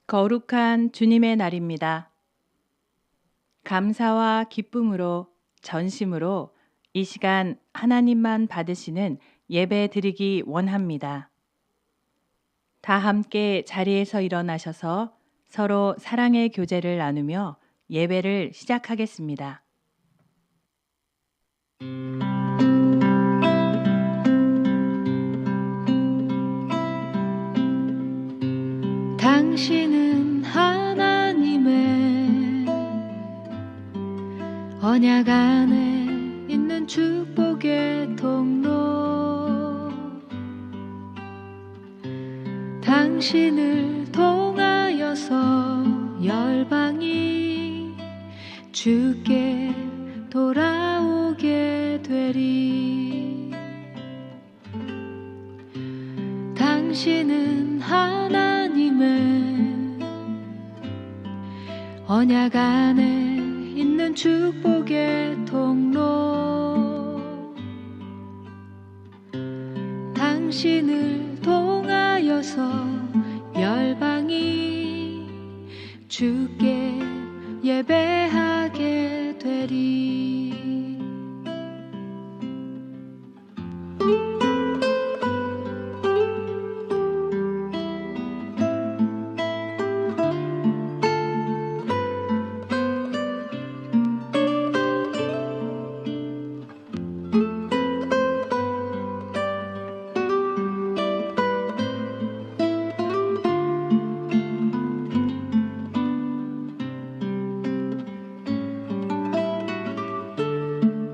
거룩한 주님의 날입니다. 감사와 기쁨으로 전심으로 이 시간 하나님만 받으시는 예배 드리기 원합니다. 다 함께 자리에서 일어나셔서 서로 사랑의 교제를 나누며 예배를 시작하겠습니다. 당신은 하나님의 언약 안에 있는 축복의 통로, 당신을 통하여서 열방이 주께 돌아오게 되리. 당신은 하나님의 언약 안에 있는 축복의 통로, 당신을 통하여서 열방이 주께 예배하게 되리.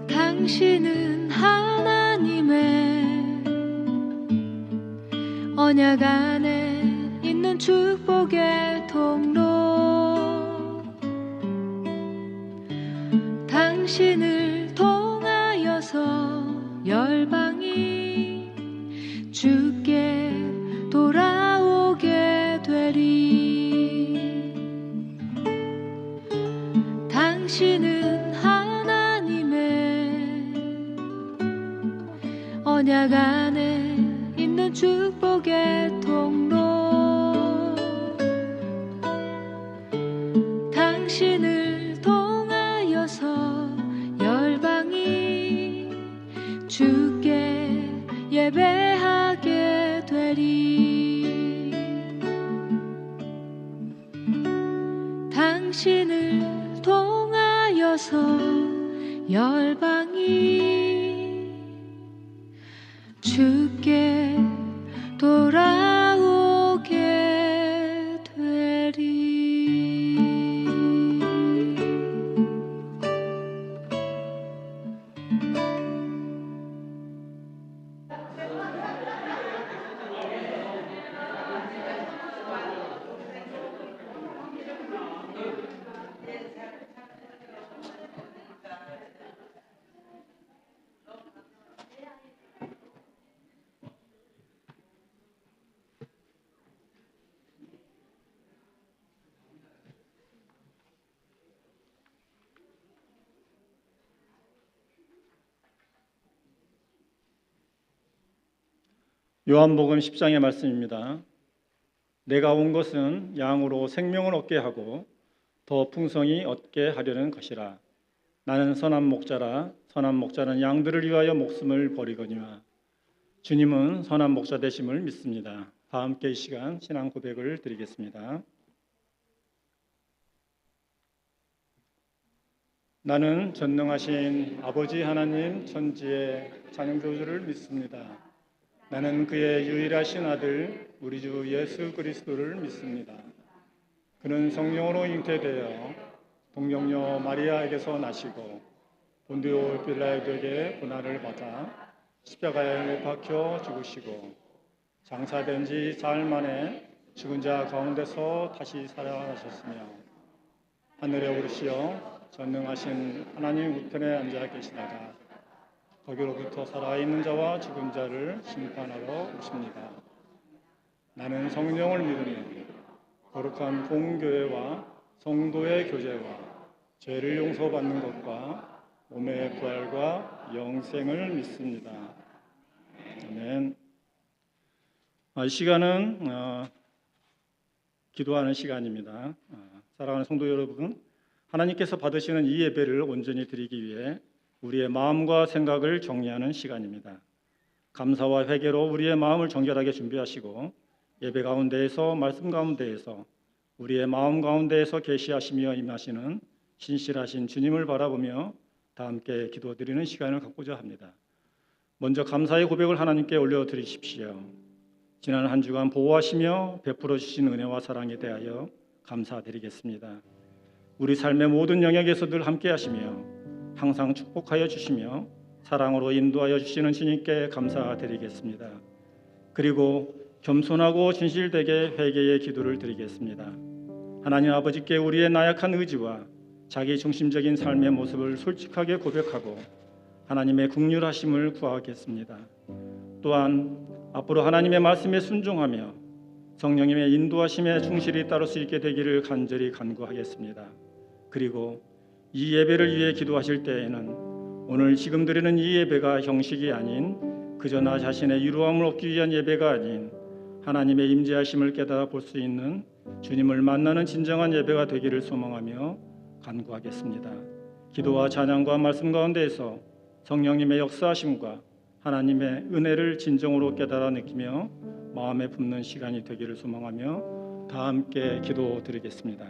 당신은 하나님의 언약 안에 있는 축복의 통로, 당신을 통하여서 열방이 주께 돌아오게 되리. 당신은 언약 안에 있는 축복의 통로, 당신을 통하여서 열방이 주께 예배하게 되리. 당신을 통하여서 열방이 주께 돌아오게 되리. 요한복음 10장의 말씀입니다. 내가 온 것은 양으로 생명을 얻게 하고 더 풍성히 얻게 하려는 것이라. 나는 선한 목자라. 선한 목자는 양들을 위하여 목숨을 버리거니와. 주님은 선한 목자 되심을 믿습니다. 다 함께 이 시간 신앙 고백을 드리겠습니다. 나는 전능하신 아버지 하나님 천지의 창조주를 믿습니다. 나는 그의 유일하신 아들 우리 주 예수 그리스도를 믿습니다. 그는 성령으로 잉태되어 동정녀 마리아에게서 나시고 본디오 빌라도에게 고난을 받아 십자가에 박혀 죽으시고 장사된 지 사흘 만에 죽은 자 가운데서 다시 살아나셨으며 하늘에 오르시어 전능하신 하나님 우편에 앉아 계시다가 거기로부터 살아있는 자와 죽은 자를 심판하러 오십니다. 나는 성령을 믿으며 거룩한 공교회와 성도의 교제와 죄를 용서받는 것과 몸의 부활과 영생을 믿습니다. 아멘. 이 시간은 기도하는 시간입니다. 사랑하는 성도 여러분, 하나님께서 받으시는 이 예배를 온전히 드리기 위해 우리의 마음과 생각을 정리하는 시간입니다. 감사와 회개로 우리의 마음을 정결하게 준비하시고 예배 가운데에서 말씀 가운데에서 우리의 마음 가운데에서 계시하시며 임하시는 신실하신 주님을 바라보며 다 함께 기도드리는 시간을 갖고자 합니다. 먼저 감사의 고백을 하나님께 올려드리십시오. 지난 한 주간 보호하시며 베풀어 주신 은혜와 사랑에 대하여 감사드리겠습니다. 우리 삶의 모든 영역에서 늘 함께 하시며 항상 축복하여 주시며 사랑으로 인도하여 주시는 주님께 감사드리겠습니다. 그리고 겸손하고 진실되게 회개의 기도를 드리겠습니다. 하나님 아버지께 우리의 나약한 의지와 자기 중심적인 삶의 모습을 솔직하게 고백하고 하나님의 긍휼하심을 구하겠습니다. 또한 앞으로 하나님의 말씀에 순종하며 성령님의 인도하심에 충실히 따를 수 있게 되기를 간절히 간구하겠습니다. 그리고 이 예배를 위해 기도하실 때에는 오늘 지금 드리는 이 예배가 형식이 아닌 그저 나 자신의 유로함을 얻기 위한 예배가 아닌 하나님의 임재하심을 깨달아 볼 수 있는 주님을 만나는 진정한 예배가 되기를 소망하며 간구하겠습니다. 기도와 찬양과 말씀 가운데에서 성령님의 역사하심과 하나님의 은혜를 진정으로 깨달아 느끼며 마음에 품는 시간이 되기를 소망하며 다 함께 기도드리겠습니다.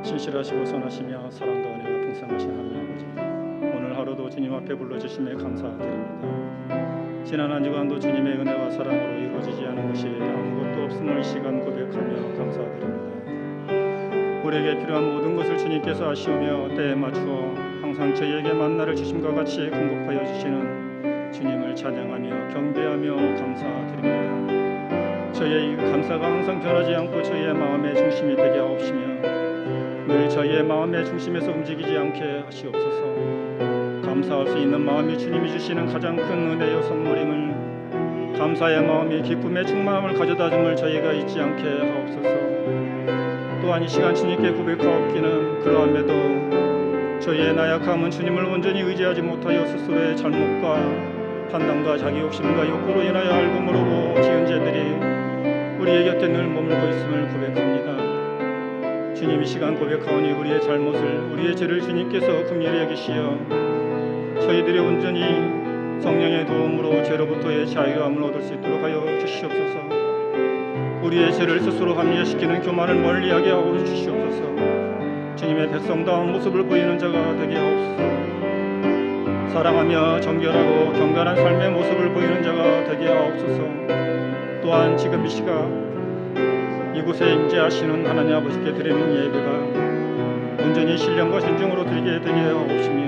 신실하시고 선하시며 사랑과 은혜가 풍성하신 하나님 아버지, 오늘 하루도 주님 앞에 불러주심에 감사드립니다. 지난 한 주간도 주님의 은혜와 사랑으로 이루어지지 않은 것이 아무것도 없음을 이 시간 고백하며 감사드립니다. 우리에게 필요한 모든 것을 주님께서 아시오며 때에 맞추어 항상 저희에게 만나를 주심과 같이 공급하여 주시는 주님을 찬양하며 경배하며 감사드립니다. 저희의 이 감사가 항상 변하지 않고 저희의 마음의 중심이 되게 하옵시며 늘 저희의 마음의 중심에서 움직이지 않게 하시옵소서. 감사할 수 있는 마음이 주님이 주시는 가장 큰 은혜요 선물임을, 감사의 마음이 기쁨의 충만함을 가져다줌을 저희가 잊지 않게 하옵소서. 또한 이 시간 주님께 고백하옵기는 그러함에도 저희의 나약함은 주님을 온전히 의지하지 못하여 스스로의 잘못과 판단과 자기 욕심과 욕구로 인하여 알고 모르고 지은 죄들이 우리의 곁에 늘 머물고 있음을 고백합니다. 주님, 이 시간 고백하오니 우리의 잘못을, 우리의 죄를 주님께서 긍휼히 여기시어 저희들이 온전히 성령의 도움으로 죄로부터의 자유함을 얻을 수 있도록 하여 주시옵소서. 우리의 죄를 스스로 합리화시키는 교만을 멀리하게 하고 주시옵소서. 주님의 백성다운 모습을 보이는 자가 되게 하옵소서. 사랑하며 정결하고 경건한 삶의 모습을 보이는 자가 되게 하옵소서. 또한 지금 이 시간 이곳에 임재하시는 하나님 아버지께 드리는 예배가 온전히 신령과 신중으로 드리게 되게 하옵시며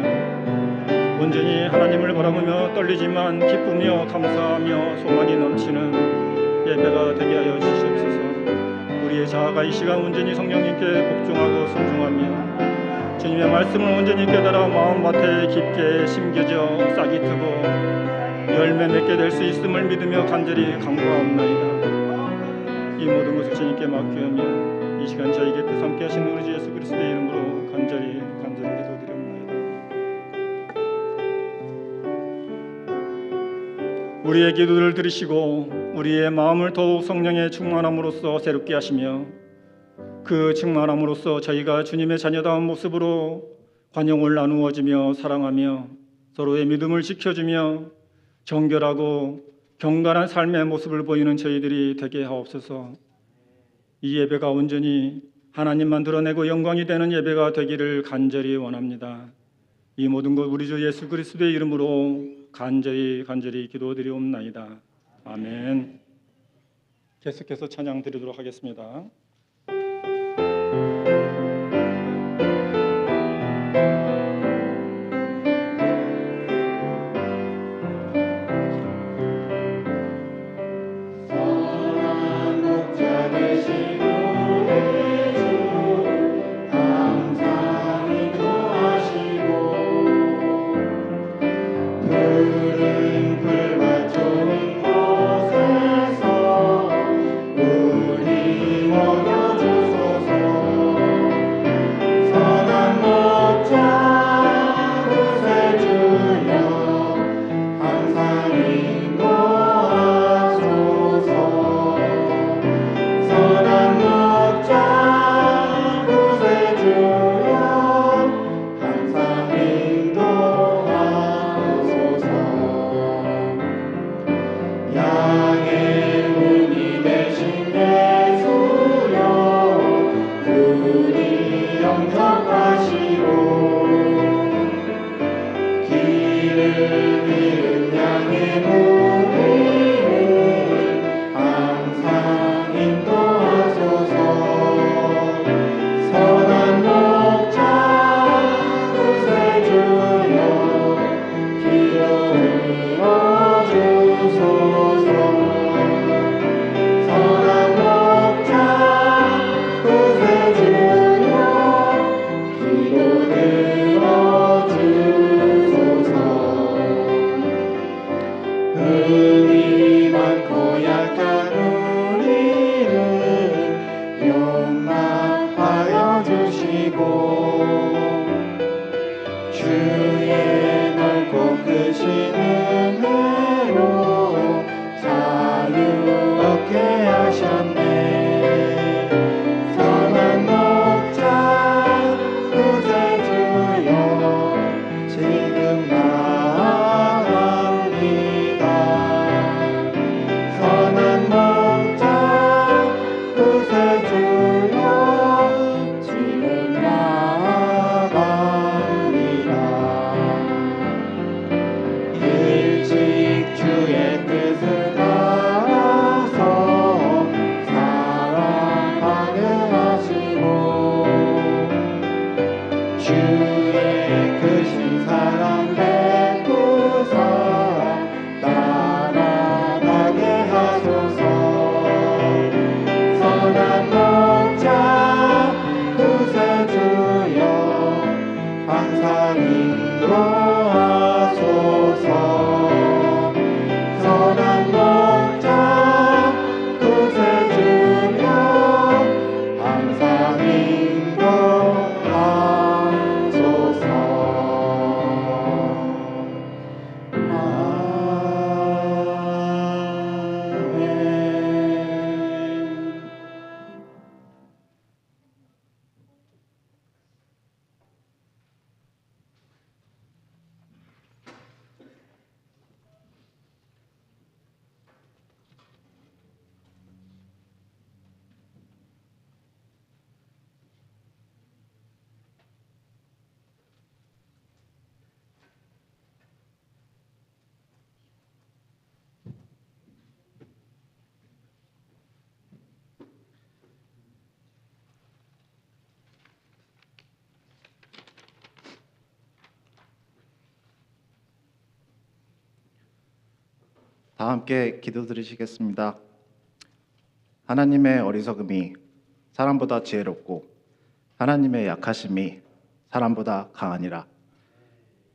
온전히 하나님을 바라보며 떨리지만 기쁘며 감사하며 소망이 넘치는 예배가 되게 하여 주시옵소서. 우리의 자아가 이 시간 온전히 성령님께 복종하고 순종하며 주님의 말씀을 온전히 깨달아 마음밭에 깊게 심겨져 싹이 트고 열매 맺게 될 수 있음을 믿으며 간절히 간구하옵나이다. 이 모든 것을 주님께 맡기오며 이 시간 저희 곁에 함께 하신 우리 주 예수 그리스도의 이름으로 간절히 기도드리옵나이다. 우리의 기도를 들으시고 우리의 마음을 더욱 성령의 충만함으로써 새롭게 하시며 그 충만함으로써 저희가 주님의 자녀다운 모습으로 관용을 나누어지며 사랑하며 서로의 믿음을 지켜주며 정결하고 경건한 삶의 모습을 보이는 저희들이 되게 하옵소서. 이 예배가 온전히 하나님만 드러내고 영광이 되는 예배가 되기를 간절히 원합니다. 이 모든 것 우리 주 예수 그리스도의 이름으로 간절히 기도드리옵나이다. 아멘. 계속해서 찬양 드리도록 하겠습니다. 우리 모두 세상의 문이 되신 예수여 우리 영접하시고 길을 잃은 양의 무리를 항상 인도하소서. 선한 목자 구세주여 기도 들어주소서. 선한 목자 구세주여 기도 들어주소서. 흠이 많고 약한 우리를 용납하여 주시고 주의 넓고 크신 은혜로 자유 얻게 하셨네. 선한 목자 구세주여 지금 나아갑니다. 선한 목자 구세주여 지금 나아갑니다. 일찍 주의 뜻을 따라서 살아가게 하시고 주의 크신 사랑 베푸사 따라가게 하소서. 선한 목자 구세주여 항상 인도하소서. 선한 목자 구세주여 항상 인도하소서. 아멘. 다 함께 기도드리시겠습니다. 하나님의 어리석음이 사람보다 지혜롭고 하나님의 약하심이 사람보다 강하니라.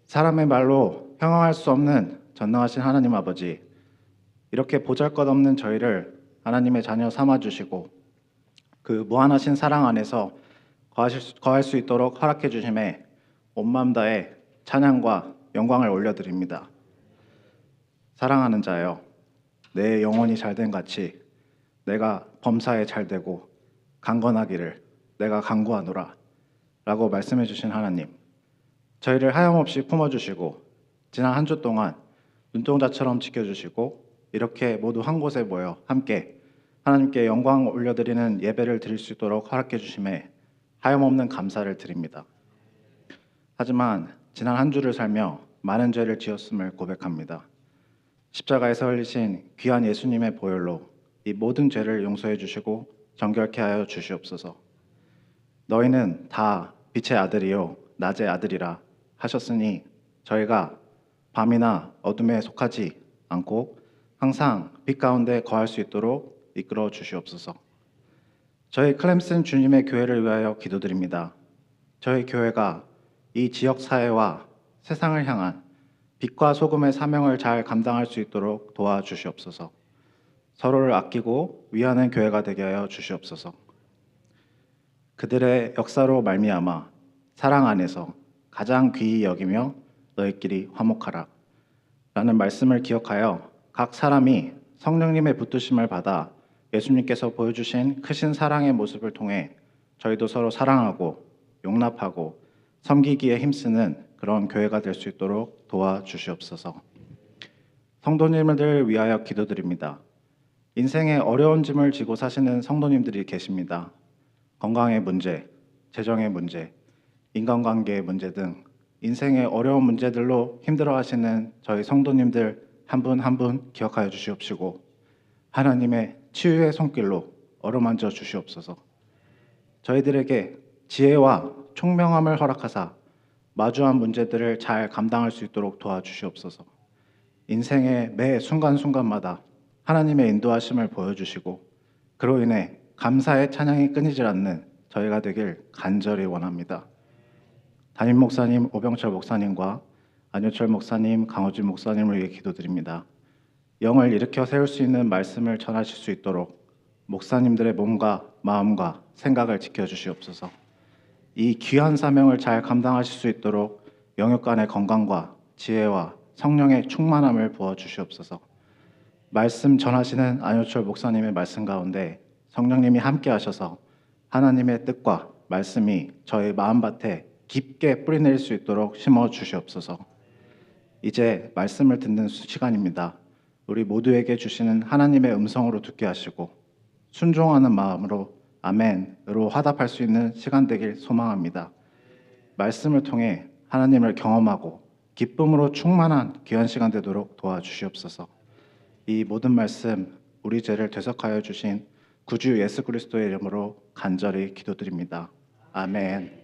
사람의 말로 형용할 수 없는 전능하신 하나님 아버지, 이렇게 보잘것없는 저희를 하나님의 자녀 삼아주시고 그 무한하신 사랑 안에서 거할 수 있도록 허락해 주심에 온 마음 다해 찬양과 영광을 올려드립니다. 사랑하는 자여, 내 영혼이 잘된 같이 내가 범사에 잘되고 강건하기를 내가 간구하노라 라고 말씀해 주신 하나님, 저희를 하염없이 품어주시고 지난 한 주 동안 눈동자처럼 지켜주시고 이렇게 모두 한 곳에 모여 함께 하나님께 영광 올려드리는 예배를 드릴 수 있도록 허락해 주심에 하염없는 감사를 드립니다. 하지만 지난 한 주를 살며 많은 죄를 지었음을 고백합니다. 십자가에서 흘리신 귀한 예수님의 보혈로 이 모든 죄를 용서해 주시고 정결케 하여 주시옵소서. 너희는 다 빛의 아들이요 낮의 아들이라 하셨으니 저희가 밤이나 어둠에 속하지 않고 항상 빛 가운데 거할 수 있도록 이끌어 주시옵소서. 저희 클램슨 주님의 교회를 위하여 기도드립니다. 저희 교회가 이 지역 사회와 세상을 향한 빛과 소금의 사명을 잘 감당할 수 있도록 도와주시옵소서. 서로를 아끼고 위하는 교회가 되게 하여 주시옵소서. 그들의 역사로 말미암아 사랑 안에서 가장 귀히 여기며 너희끼리 화목하라 라는 말씀을 기억하여 각 사람이 성령님의 붙드심을 받아 예수님께서 보여주신 크신 사랑의 모습을 통해 저희도 서로 사랑하고 용납하고 섬기기에 힘쓰는 그런 교회가 될 수 있도록 도와주시옵소서. 성도님들 위하여 기도드립니다. 인생의 어려운 짐을 지고 사시는 성도님들이 계십니다. 건강의 문제, 재정의 문제, 인간관계의 문제 등 인생의 어려운 문제들로 힘들어하시는 저희 성도님들 한 분 한 분 기억하여 주시옵시고 하나님의 치유의 손길로 어루만져 주시옵소서. 저희들에게 지혜와 총명함을 허락하사 마주한 문제들을 잘 감당할 수 있도록 도와주시옵소서. 인생의 매 순간순간마다 하나님의 인도하심을 보여주시고 그로 인해 감사의 찬양이 끊이질 않는 저희가 되길 간절히 원합니다. 담임 목사님 오병철 목사님과 안효철 목사님, 강호진 목사님을 위해 기도드립니다. 영을 일으켜 세울 수 있는 말씀을 전하실 수 있도록 목사님들의 몸과 마음과 생각을 지켜주시옵소서. 이 귀한 사명을 잘 감당하실 수 있도록 영육 간의 건강과 지혜와 성령의 충만함을 부어주시옵소서. 말씀 전하시는 안효철 목사님의 말씀 가운데 성령님이 함께 하셔서 하나님의 뜻과 말씀이 저희 마음밭에 깊게 뿌리내릴 수 있도록 심어주시옵소서. 이제 말씀을 듣는 시간입니다. 우리 모두에게 주시는 하나님의 음성으로 듣게 하시고 순종하는 마음으로 아멘으로 화답할 수 있는 시간 되길 소망합니다. 말씀을 통해 하나님을 경험하고 기쁨으로 충만한 귀한 시간 되도록 도와주시옵소서. 이 모든 말씀 우리 죄를 되석하여 주신 구주 예수 그리스도의 이름으로 간절히 기도드립니다. 아멘.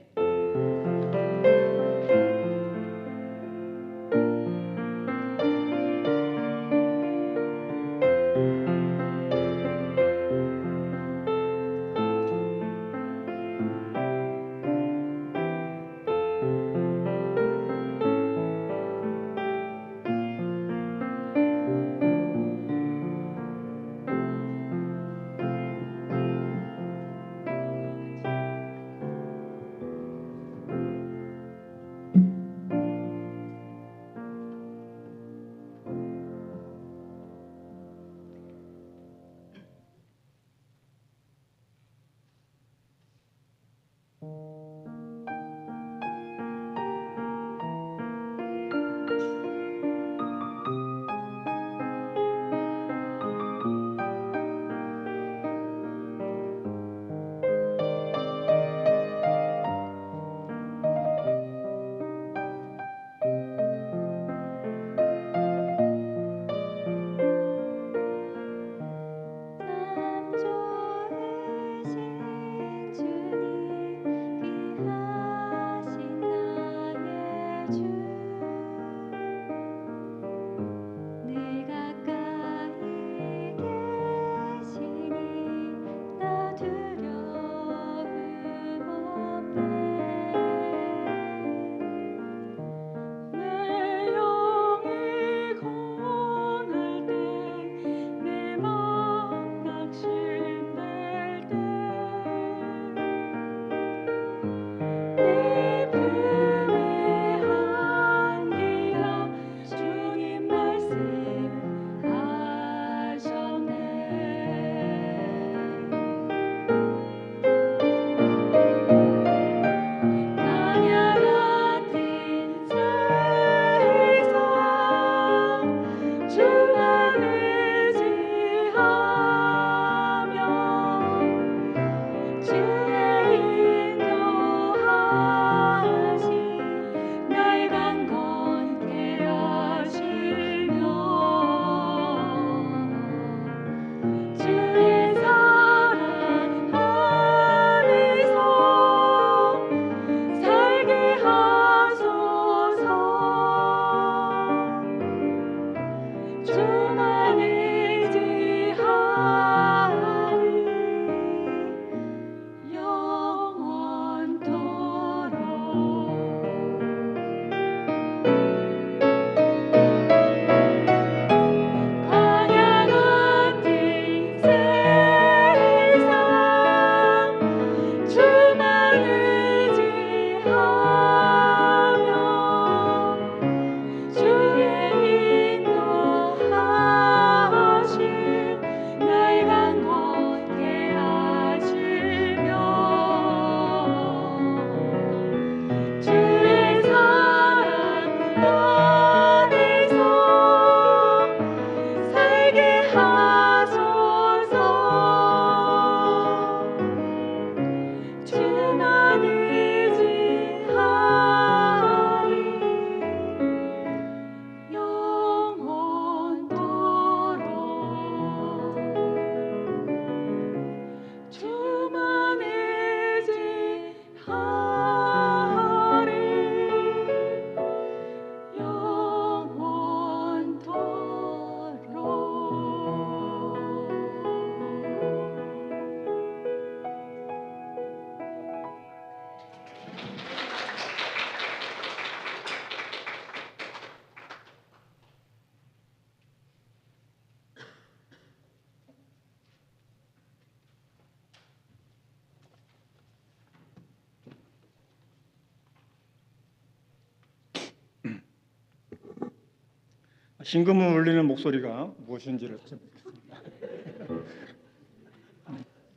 심금을 울리는 목소리가 무엇인지를 다시 묻겠습니다.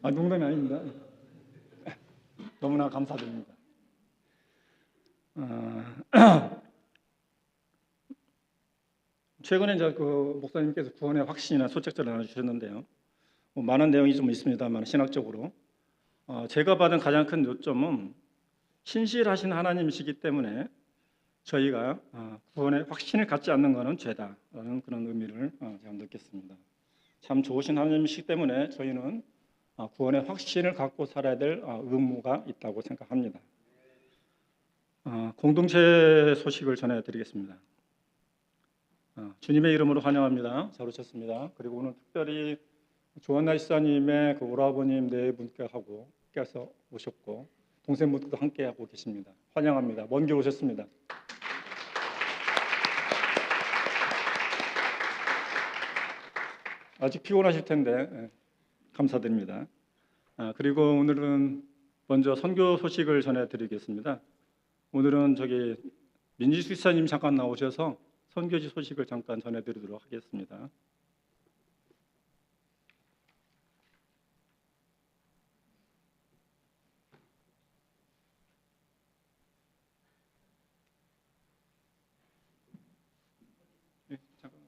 농담이 아닙니다. 너무나 감사드립니다. 최근에 이제 그 목사님께서 구원의 확신이나 소책자를 나눠주셨는데요. 많은 내용이 좀 있습니다만 신학적으로 제가 받은 가장 큰 요점은 신실하신 하나님이시기 때문에 저희가 구원의 확신을 갖지 않는 것은 죄다라는 그런 의미를 제가 느꼈습니다. 참 좋으신 하나님이시기 때문에 저희는 구원의 확신을 갖고 살아야 될 의무가 있다고 생각합니다. 공동체 소식을 전해드리겠습니다. 주님의 이름으로 환영합니다. 잘 오셨습니다. 그리고 오늘 특별히 조한나 지사님의 그 오라버님 네 분께서 오셨고 동생분들도 함께하고 계십니다. 환영합니다. 먼 길 오셨습니다. 아직 피곤하실 텐데 감사드립니다. 그리고 오늘은 먼저 선교 소식을 전해드리겠습니다. 오늘은 민지수 지사님 잠깐 나오셔서 선교지 소식을 잠깐 전해드리도록 하겠습니다. 네, 잠깐.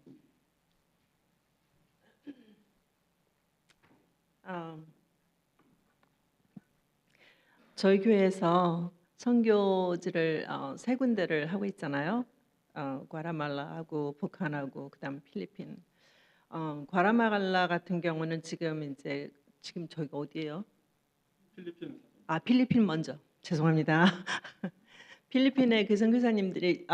저희 교회에서 선교지를 세 군데를 하고 있잖아요. 과라말라하고 북한하고 그다음 필리핀. 과라말라 같은 경우는 지금 저희가 어디예요? 필리핀. 필리핀 먼저. 죄송합니다. 필리핀의 그 선교사님들이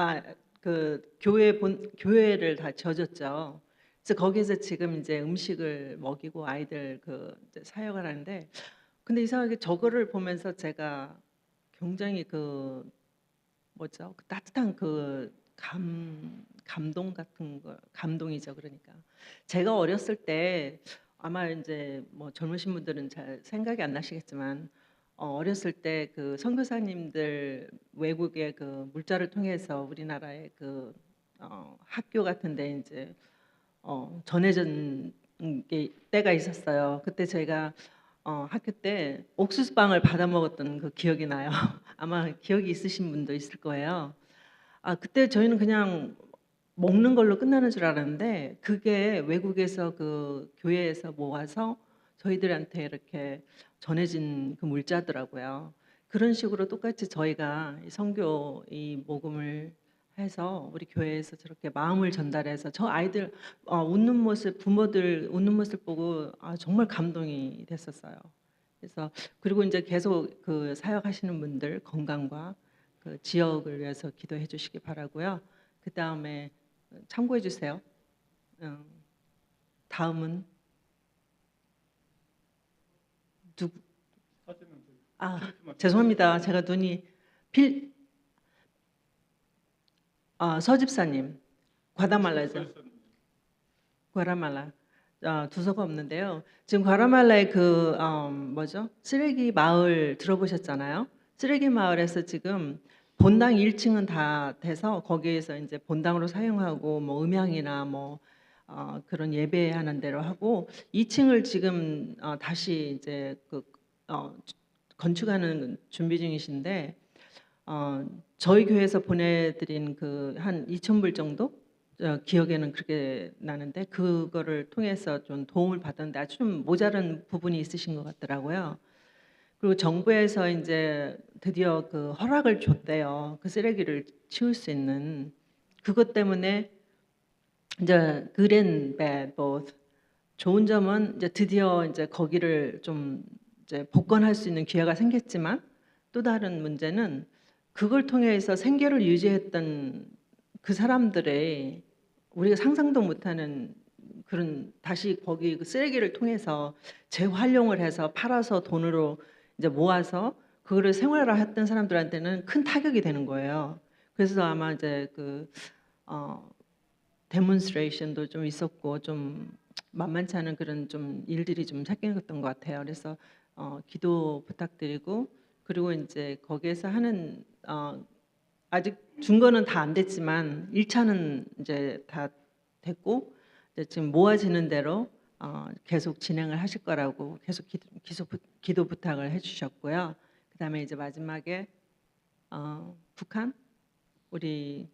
그 교회를 다 지어줬죠. 그래서 거기서 지금 이제 음식을 먹이고 아이들 이제 사역을 하는데, 근데 이상하게 저거를 보면서 제가 굉장히 그 따뜻한 감동 같은 거, 감동이죠. 그러니까 제가 어렸을 때 아마 이제 뭐 젊으신 분들은 잘 생각이 안 나시겠지만 어렸을 때 그 선교사님들 외국의 그 물자를 통해서 우리나라의 학교 같은데 이제 전해진 때가 있었어요. 그때 제가 학교 때 옥수수빵을 받아 먹었던 그 기억이 나요. 아마 기억이 있으신 분도 있을 거예요. 그때 저희는 그냥 먹는 걸로 끝나는 줄 알았는데 그게 외국에서 그 교회에서 모아서 저희들한테 이렇게 전해진 그 물자더라고요. 그런 식으로 똑같이 저희가 선교 모금을 해서 우리 교회에서 저렇게 마음을 전달해서 저 아이들 웃는 모습, 부모들 웃는 모습 보고 정말 감동이 됐었어요. 그래서 그리고 이제 계속 그 사역하시는 분들 건강과 그 지역을 위해서 기도해 주시기 바라고요. 그 다음에 참고해 주세요. 다음은 누구? 죄송합니다. 제가 눈이 서집사님 과다말라죠. 과라말라 두서가 없는데요. 지금 과라말라의 쓰레기 마을 들어보셨잖아요. 쓰레기 마을에서 지금 본당 1층은 다 돼서 거기에서 이제 본당으로 사용하고 뭐 음향이나 그런 예배하는 대로 하고 2층을 지금 다시 이제 건축하는 준비 중이신데 저희 교회에서 보내드린 한 2,000불 정도 기억에는 그렇게 나는데 그거를 통해서 좀 도움을 받았는데 아주 좀 모자란 부분이 있으신 것 같더라고요. 그리고 정부에서 이제 드디어 그 허락을 줬대요. 그 쓰레기를 치울 수 있는. 그것 때문에 이제 good and bad both. 좋은 점은 이제 드디어 이제 거기를 좀 이제 복권할 수 있는 기회가 생겼지만 또 다른 문제는 그걸 통해서 생계를 유지했던 그 사람들의 우리가 상상도 못하는 그런 다시 거기 그 쓰레기를 통해서 재활용을 해서 팔아서 돈으로 이제 모아서 그거를 생활화했던 사람들한테는 큰 타격이 되는 거예요. 그래서 아마 이제 데몬스트레이션도 좀 있었고 좀 만만치 않은 그런 좀 일들이 좀 생겼던 것 같아요. 그래서 기도 부탁드리고 그리고 이제 거기에서 하는 아직 준 거는 다 안 됐지만 1차는 이제 다 됐고 이제 지금 모아지는 대로 계속 진행을 하실 거라고 계속 기도 부탁을 해주셨고요. 그다음에 이제 마지막에 북한 우리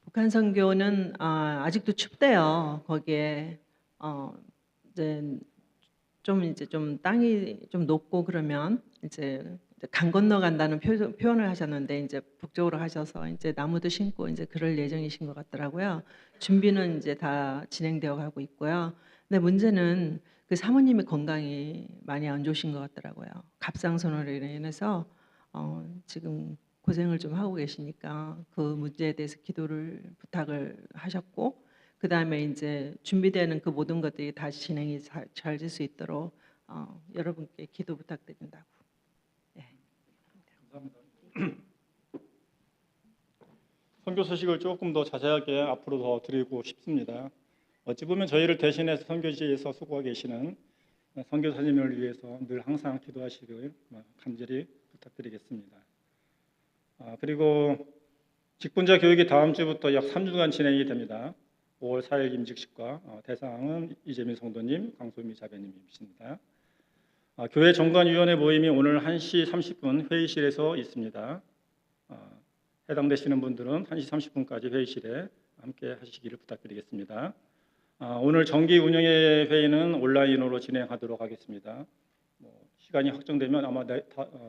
북한 선교는 아직도 춥대요. 거기에 이제 좀 땅이 좀 높고 그러면 이제 강 건너간다는 표현을 하셨는데 이제 북쪽으로 가셔서 이제 나무도 심고 이제 그럴 예정이신 것 같더라고요. 준비는 이제 다 진행되어 가고 있고요. 근데 문제는 그 사모님의 건강이 많이 안 좋으신 것 같더라고요. 갑상선으로 인해서 지금 고생을 좀 하고 계시니까 그 문제에 대해서 기도를 부탁을 하셨고 그 다음에 이제 준비되는 그 모든 것들이 다시 진행이 잘 될 수 있도록 여러분께 기도 부탁드린다고. 선교 소식을 조금 더 자세하게 앞으로 더 드리고 싶습니다. 어찌 보면 저희를 대신해서 선교지에서 수고하고 계시는 선교사님을 위해서 늘 항상 기도하시길 간절히 부탁드리겠습니다. 그리고 직분자 교육이 다음 주부터 약 3주간 진행이 됩니다. 5월 4일 임직식과 대상은 이재민 성도님, 강소미 자배님이십니다. 교회 정관위원회 모임이 오늘 1시 30분 회의실에서 있습니다. 해당되시는 분들은 1시 30분까지 회의실에 함께 하시기를 부탁드리겠습니다. 오늘 정기 운영의 회의는 온라인으로 진행하도록 하겠습니다. 시간이 확정되면 아마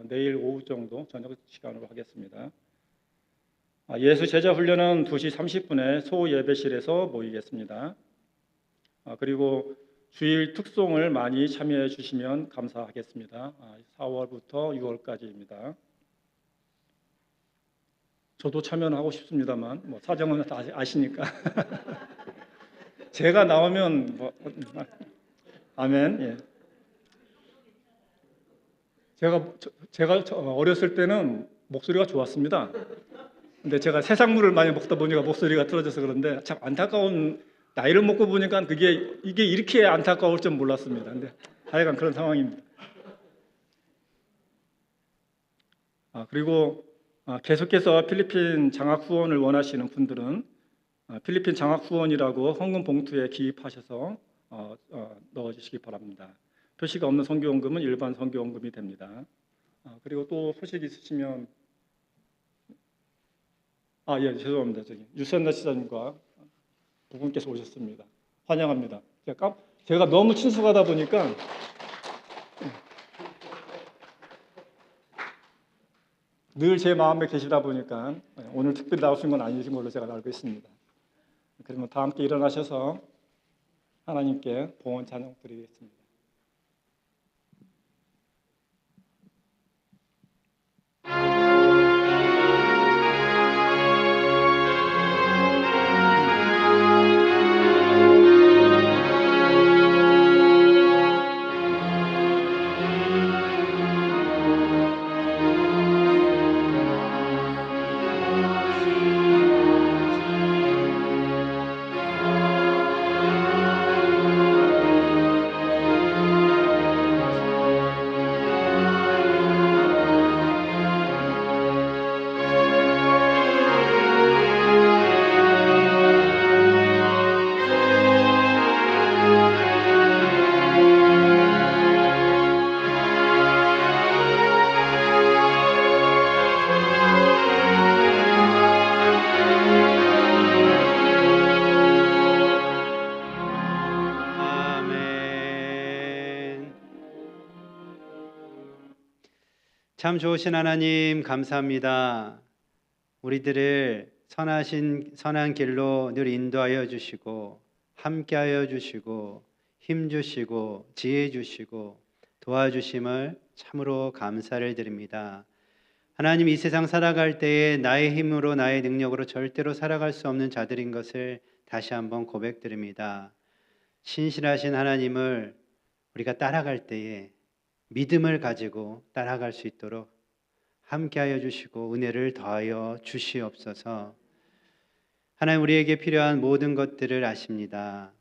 내일 오후 정도 저녁 시간으로 하겠습니다. 예수 제자 훈련은 2시 30분에 소 예배실에서 모이겠습니다. 그리고 주일 특송을 많이 참여해 주시면 감사하겠습니다. 4월부터 6월까지입니다. 저도 참여는 하고 싶습니다만 사정은 다 아시니까 제가 나오면 아멘. 예. 제가 어렸을 때는 목소리가 좋았습니다. 근데 제가 세상물을 많이 먹다 보니까 목소리가 틀어져서 그런데 참 안타까운, 나이를 먹고 보니까 이게 이렇게 안타까울 줄 몰랐습니다. 근데 하여간 그런 상황입니다. 그리고 계속해서 필리핀 장학 후원을 원하시는 분들은 필리핀 장학 후원이라고 헌금 봉투에 기입하셔서 넣어주시기 바랍니다. 표시가 없는 선교원금은 일반 선교원금이 됩니다. 그리고 또 소식 있으시면 예, 죄송합니다. 유선나 시장님과 부분께서 오셨습니다. 환영합니다. 제가 너무 친숙하다 보니까 늘 제 마음에 계시다 보니까 오늘 특별히 나오신 건 아니신 걸로 제가 알고 있습니다. 그러면 다 함께 일어나셔서 하나님께 봉헌 찬양 드리겠습니다. 참 좋으신 하나님 감사합니다. 우리들을 선한 길로 늘 인도하여 주시고 함께하여 주시고 힘 주시고 지혜 주시고 도와주심을 참으로 감사를 드립니다. 하나님, 이 세상 살아갈 때에 나의 힘으로 나의 능력으로 절대로 살아갈 수 없는 자들인 것을 다시 한번 고백드립니다. 신실하신 하나님을 우리가 따라갈 때에 믿음을 가지고 따라갈 수 있도록 함께하여 주시고 은혜를 더하여 주시옵소서. 하나님, 우리에게 필요한 모든 것들을 아십니다.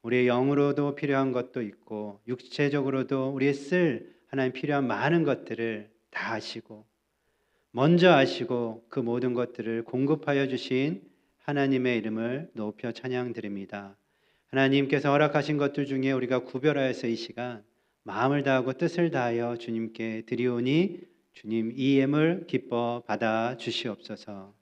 우리의 영으로도 필요한 것도 있고 육체적으로도 우리의 쓸 하나님 필요한 많은 것들을 다 아시고 먼저 아시고 그 모든 것들을 공급하여 주신 하나님의 이름을 높여 찬양드립니다. 하나님께서 허락하신 것들 중에 우리가 구별하여서 이 시간 마음을 다하고 뜻을 다하여 주님께 드리오니 주님 이 예물 기뻐 받아 주시옵소서.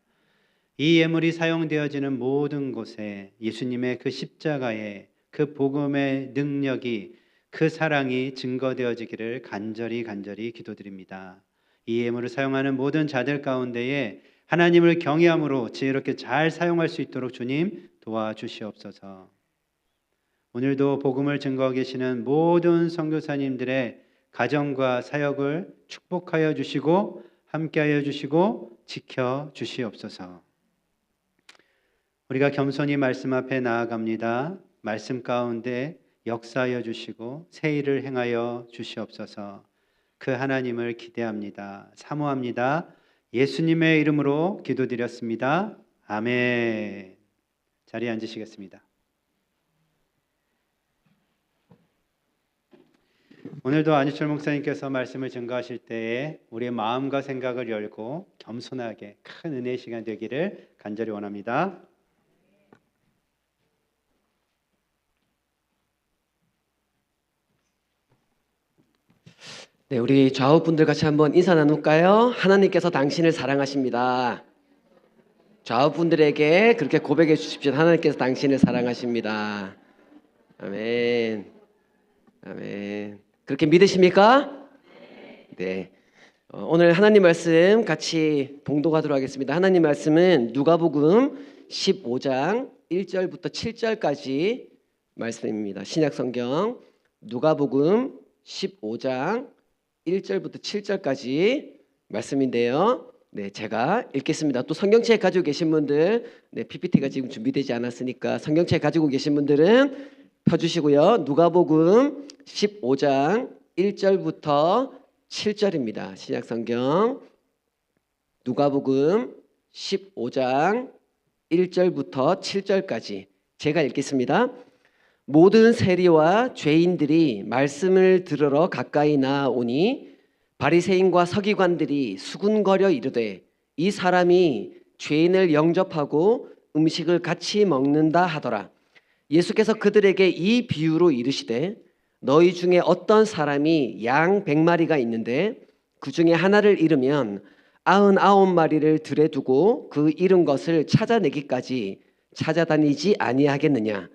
이 예물이 사용되어지는 모든 곳에 예수님의 그 십자가의 그 복음의 능력이, 그 사랑이 증거되어지기를 간절히 기도드립니다. 이 예물을 사용하는 모든 자들 가운데에 하나님을 경외함으로 지혜롭게 잘 사용할 수 있도록 주님 도와주시옵소서. 오늘도 복음을 증거하고 계시는 모든 선교사님들의 가정과 사역을 축복하여 주시고 함께하여 주시고 지켜 주시옵소서. 우리가 겸손히 말씀 앞에 나아갑니다. 말씀 가운데 역사하여 주시고 새 일을 행하여 주시옵소서. 그 하나님을 기대합니다. 사모합니다. 예수님의 이름으로 기도드렸습니다. 아멘. 자리에 앉으시겠습니다. 오늘도 안희철 목사님께서 말씀을 증거하실 때에 우리의 마음과 생각을 열고 겸손하게 큰 은혜의 시간 되기를 간절히 원합니다. 네, 우리 좌우분들 같이 한번 인사 나눌까요? 하나님께서 당신을 사랑하십니다. 좌우분들에게 그렇게 고백해 주십시오. 하나님께서 당신을 사랑하십니다. 아멘. 아멘. 그렇게 믿으십니까? 네. 오늘 하나님 말씀 같이 봉독하도록 하겠습니다. 하나님 말씀은 누가복음 15장 1절부터 7절까지 말씀입니다. 신약성경 누가복음 15장 1절부터 7절까지 말씀인데요. 네, 제가 읽겠습니다. 또 성경책 가지고 계신 분들, 네, PPT가 지금 준비되지 않았으니까 성경책 가지고 계신 분들은 펴주시고요. 누가복음 15장 1절부터 7절입니다. 신약성경 누가복음 15장 1절부터 7절까지 제가 읽겠습니다. 모든 세리와 죄인들이 말씀을 들으러 가까이 나아오니 바리새인과 서기관들이 수군거려 이르되 이 사람이 죄인을 영접하고 음식을 같이 먹는다 하더라. 예수께서 그들에게 이 비유로 이르시되 너희 중에 어떤 사람이 양 100마리가 있는데 그 중에 하나를 잃으면 99마리를 들에 두고 그 잃은 것을 찾아내기까지 찾아다니지 아니하겠느냐.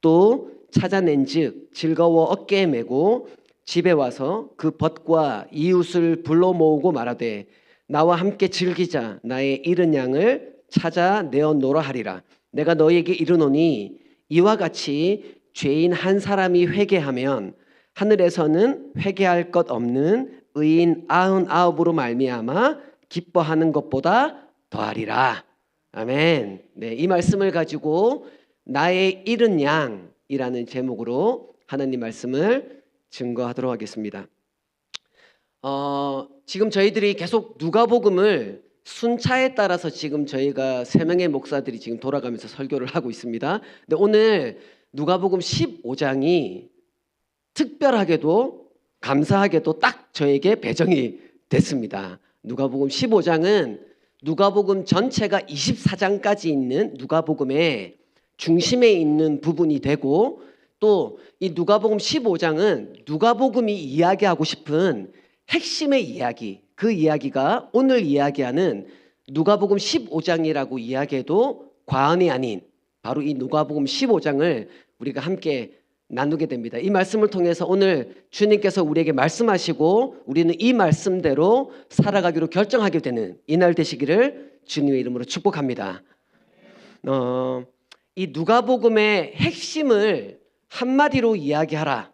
또 찾아낸즉 즐거워 어깨에 메고 집에 와서 그 벗과 이웃을 불러 모으고 말하되 나와 함께 즐기자. 나의 잃은 양을 찾아내어 놓으라 하리라. 내가 너희에게 이르노니 이와 같이 죄인 한 사람이 회개하면 하늘에서는 회개할 것 없는 의인 99으로 말미암아 기뻐하는 것보다 더하리라. 아멘. 네, 이 말씀을 가지고 나의 잃은 양이라는 제목으로 하나님 말씀을 증거하도록 하겠습니다. 지금 저희들이 계속 누가복음을 순차에 따라서 지금 저희가 3명의 목사들이 지금 돌아가면서 설교를 하고 있습니다. 근데 오늘 누가복음 15장이 특별하게도 감사하게도 딱 저에게 배정이 됐습니다. 누가복음 15장은 누가복음 전체가 24장까지 있는 누가복음의 중심에 있는 부분이 되고 또 이 누가복음 15장은 누가복음이 이야기하고 싶은 핵심의 이야기, 그 이야기가 오늘 이야기하는 누가복음 15장이라고 이야기해도 과언이 아닌 바로 이 누가복음 15장을 우리가 함께 나누게 됩니다. 이 말씀을 통해서 오늘 주님께서 우리에게 말씀하시고 우리는 이 말씀대로 살아가기로 결정하게 되는 이날 되시기를 주님의 이름으로 축복합니다. 이 누가복음의 핵심을 한마디로 이야기하라.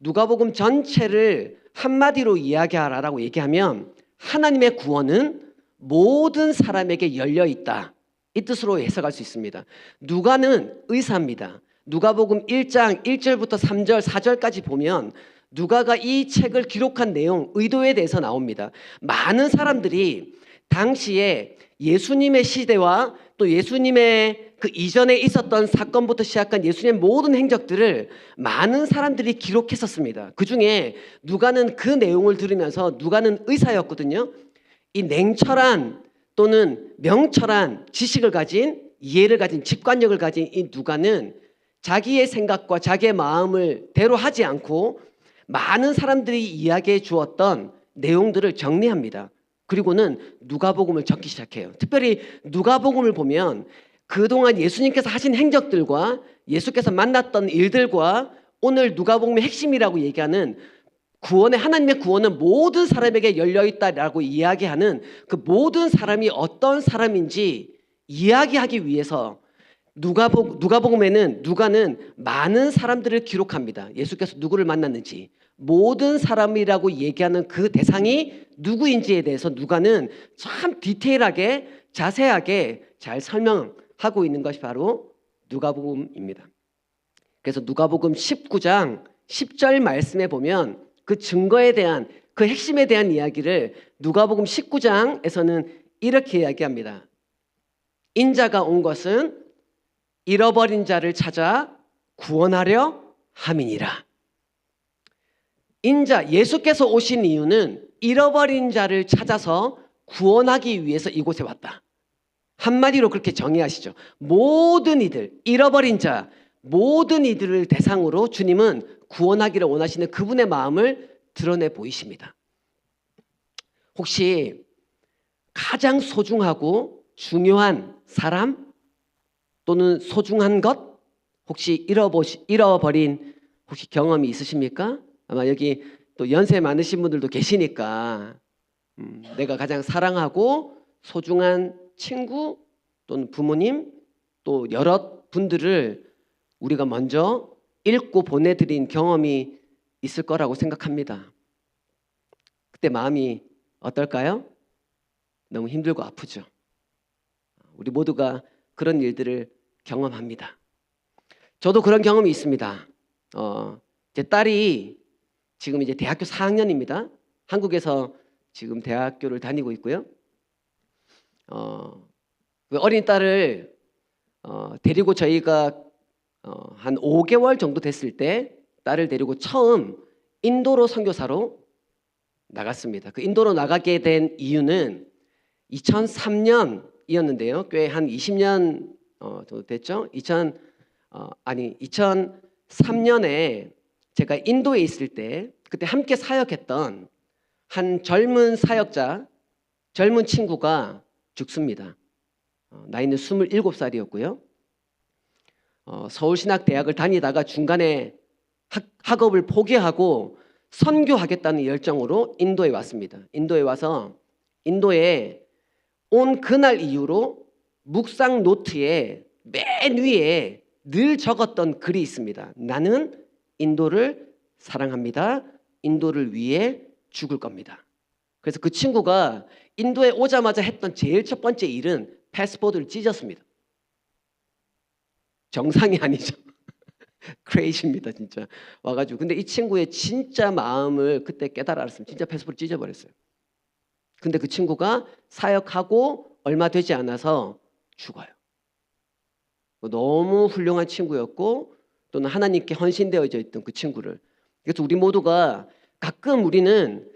누가복음 전체를 한마디로 이야기하라라고 얘기하면 하나님의 구원은 모든 사람에게 열려 있다. 이 뜻으로 해석할 수 있습니다. 누가는 의사입니다. 누가복음 1장 1절부터 3절 4절까지 보면 누가가 이 책을 기록한 내용, 의도에 대해서 나옵니다. 많은 사람들이 당시에 예수님의 시대와 또 예수님의 그 이전에 있었던 사건부터 시작한 예수님의 모든 행적들을 많은 사람들이 기록했었습니다. 그 중에 누가는 그 내용을 들으면서 누가는 의사였거든요. 이 냉철한 또는 명철한 지식을 가진 이해를 가진 직관력을 가진 이 누가는 자기의 생각과 자기의 마음을 대로 하지 않고 많은 사람들이 이야기해 주었던 내용들을 정리합니다. 그리고는 누가복음을 적기 시작해요. 특별히 누가복음을 보면 그동안 예수님께서 하신 행적들과 예수께서 만났던 일들과 오늘 누가복음의 핵심이라고 얘기하는 하나님의 구원은 모든 사람에게 열려있다라고 이야기하는 그 모든 사람이 어떤 사람인지 이야기하기 위해서 누가복음에는 누가는 많은 사람들을 기록합니다. 예수께서 누구를 만났는지, 모든 사람이라고 얘기하는 그 대상이 누구인지에 대해서 누가는 참 디테일하게 자세하게 잘 설명하고 있는 것이 바로 누가복음입니다. 그래서 누가복음 19장 10절 말씀에 보면 그 증거에 대한 그 핵심에 대한 이야기를 누가복음 19장에서는 이렇게 이야기합니다. 인자가 온 것은 잃어버린 자를 찾아 구원하려 함이니라. 예수께서 오신 이유는 잃어버린 자를 찾아서 구원하기 위해서 이곳에 왔다. 한마디로 그렇게 정의하시죠. 모든 이들, 잃어버린 자, 모든 이들을 대상으로 주님은 구원하기를 원하시는 그분의 마음을 드러내 보이십니다. 혹시 가장 소중하고 중요한 사람 또는 소중한 것 혹시 잃어버린 혹시 경험이 있으십니까? 아마 여기 또 연세 많으신 분들도 계시니까 내가 가장 사랑하고 소중한 친구 또는 부모님 또 여러 분들을 우리가 먼저 읽고 보내드린 경험이 있을 거라고 생각합니다. 그때 마음이 어떨까요? 너무 힘들고 아프죠. 우리 모두가 그런 일들을 경험합니다. 저도 그런 경험이 있습니다. 제 딸이 지금 이제 대학교 4학년입니다. 한국에서 지금 대학교를 다니고 있고요. 그 어린 딸을 데리고 저희가 한 5개월 정도 됐을 때 딸을 데리고 처음 인도로 선교사로 나갔습니다. 그 인도로 나가게 된 이유는 2003년이었는데요. 꽤 한 20년 정도 됐죠. 2003년에 제가 인도에 있을 때 그때 함께 사역했던 한 젊은 사역자, 젊은 친구가 죽습니다. 나이는 27살이었고요. 서울신학대학을 다니다가 중간에 학업을 포기하고 선교하겠다는 열정으로 인도에 왔습니다. 인도에 와서 인도에 온 그날 이후로 묵상 노트에 맨 위에 늘 적었던 글이 있습니다. 나는 인도를 사랑합니다. 인도를 위해 죽을 겁니다. 그래서 그 친구가 인도에 오자마자 했던 제일 첫 번째 일은 패스포드를 찢었습니다. 정상이 아니죠. 크레이시입니다, 진짜. 와가지고 근데 이 친구의 진짜 마음을 그때 깨달아 알았어요. 진짜 패스포드 찢어버렸어요. 근데 그 친구가 사역하고 얼마 되지 않아서 죽어요. 너무 훌륭한 친구였고 또는 하나님께 헌신되어져 있던 그 친구를. 그래서 우리 모두가 가끔 우리는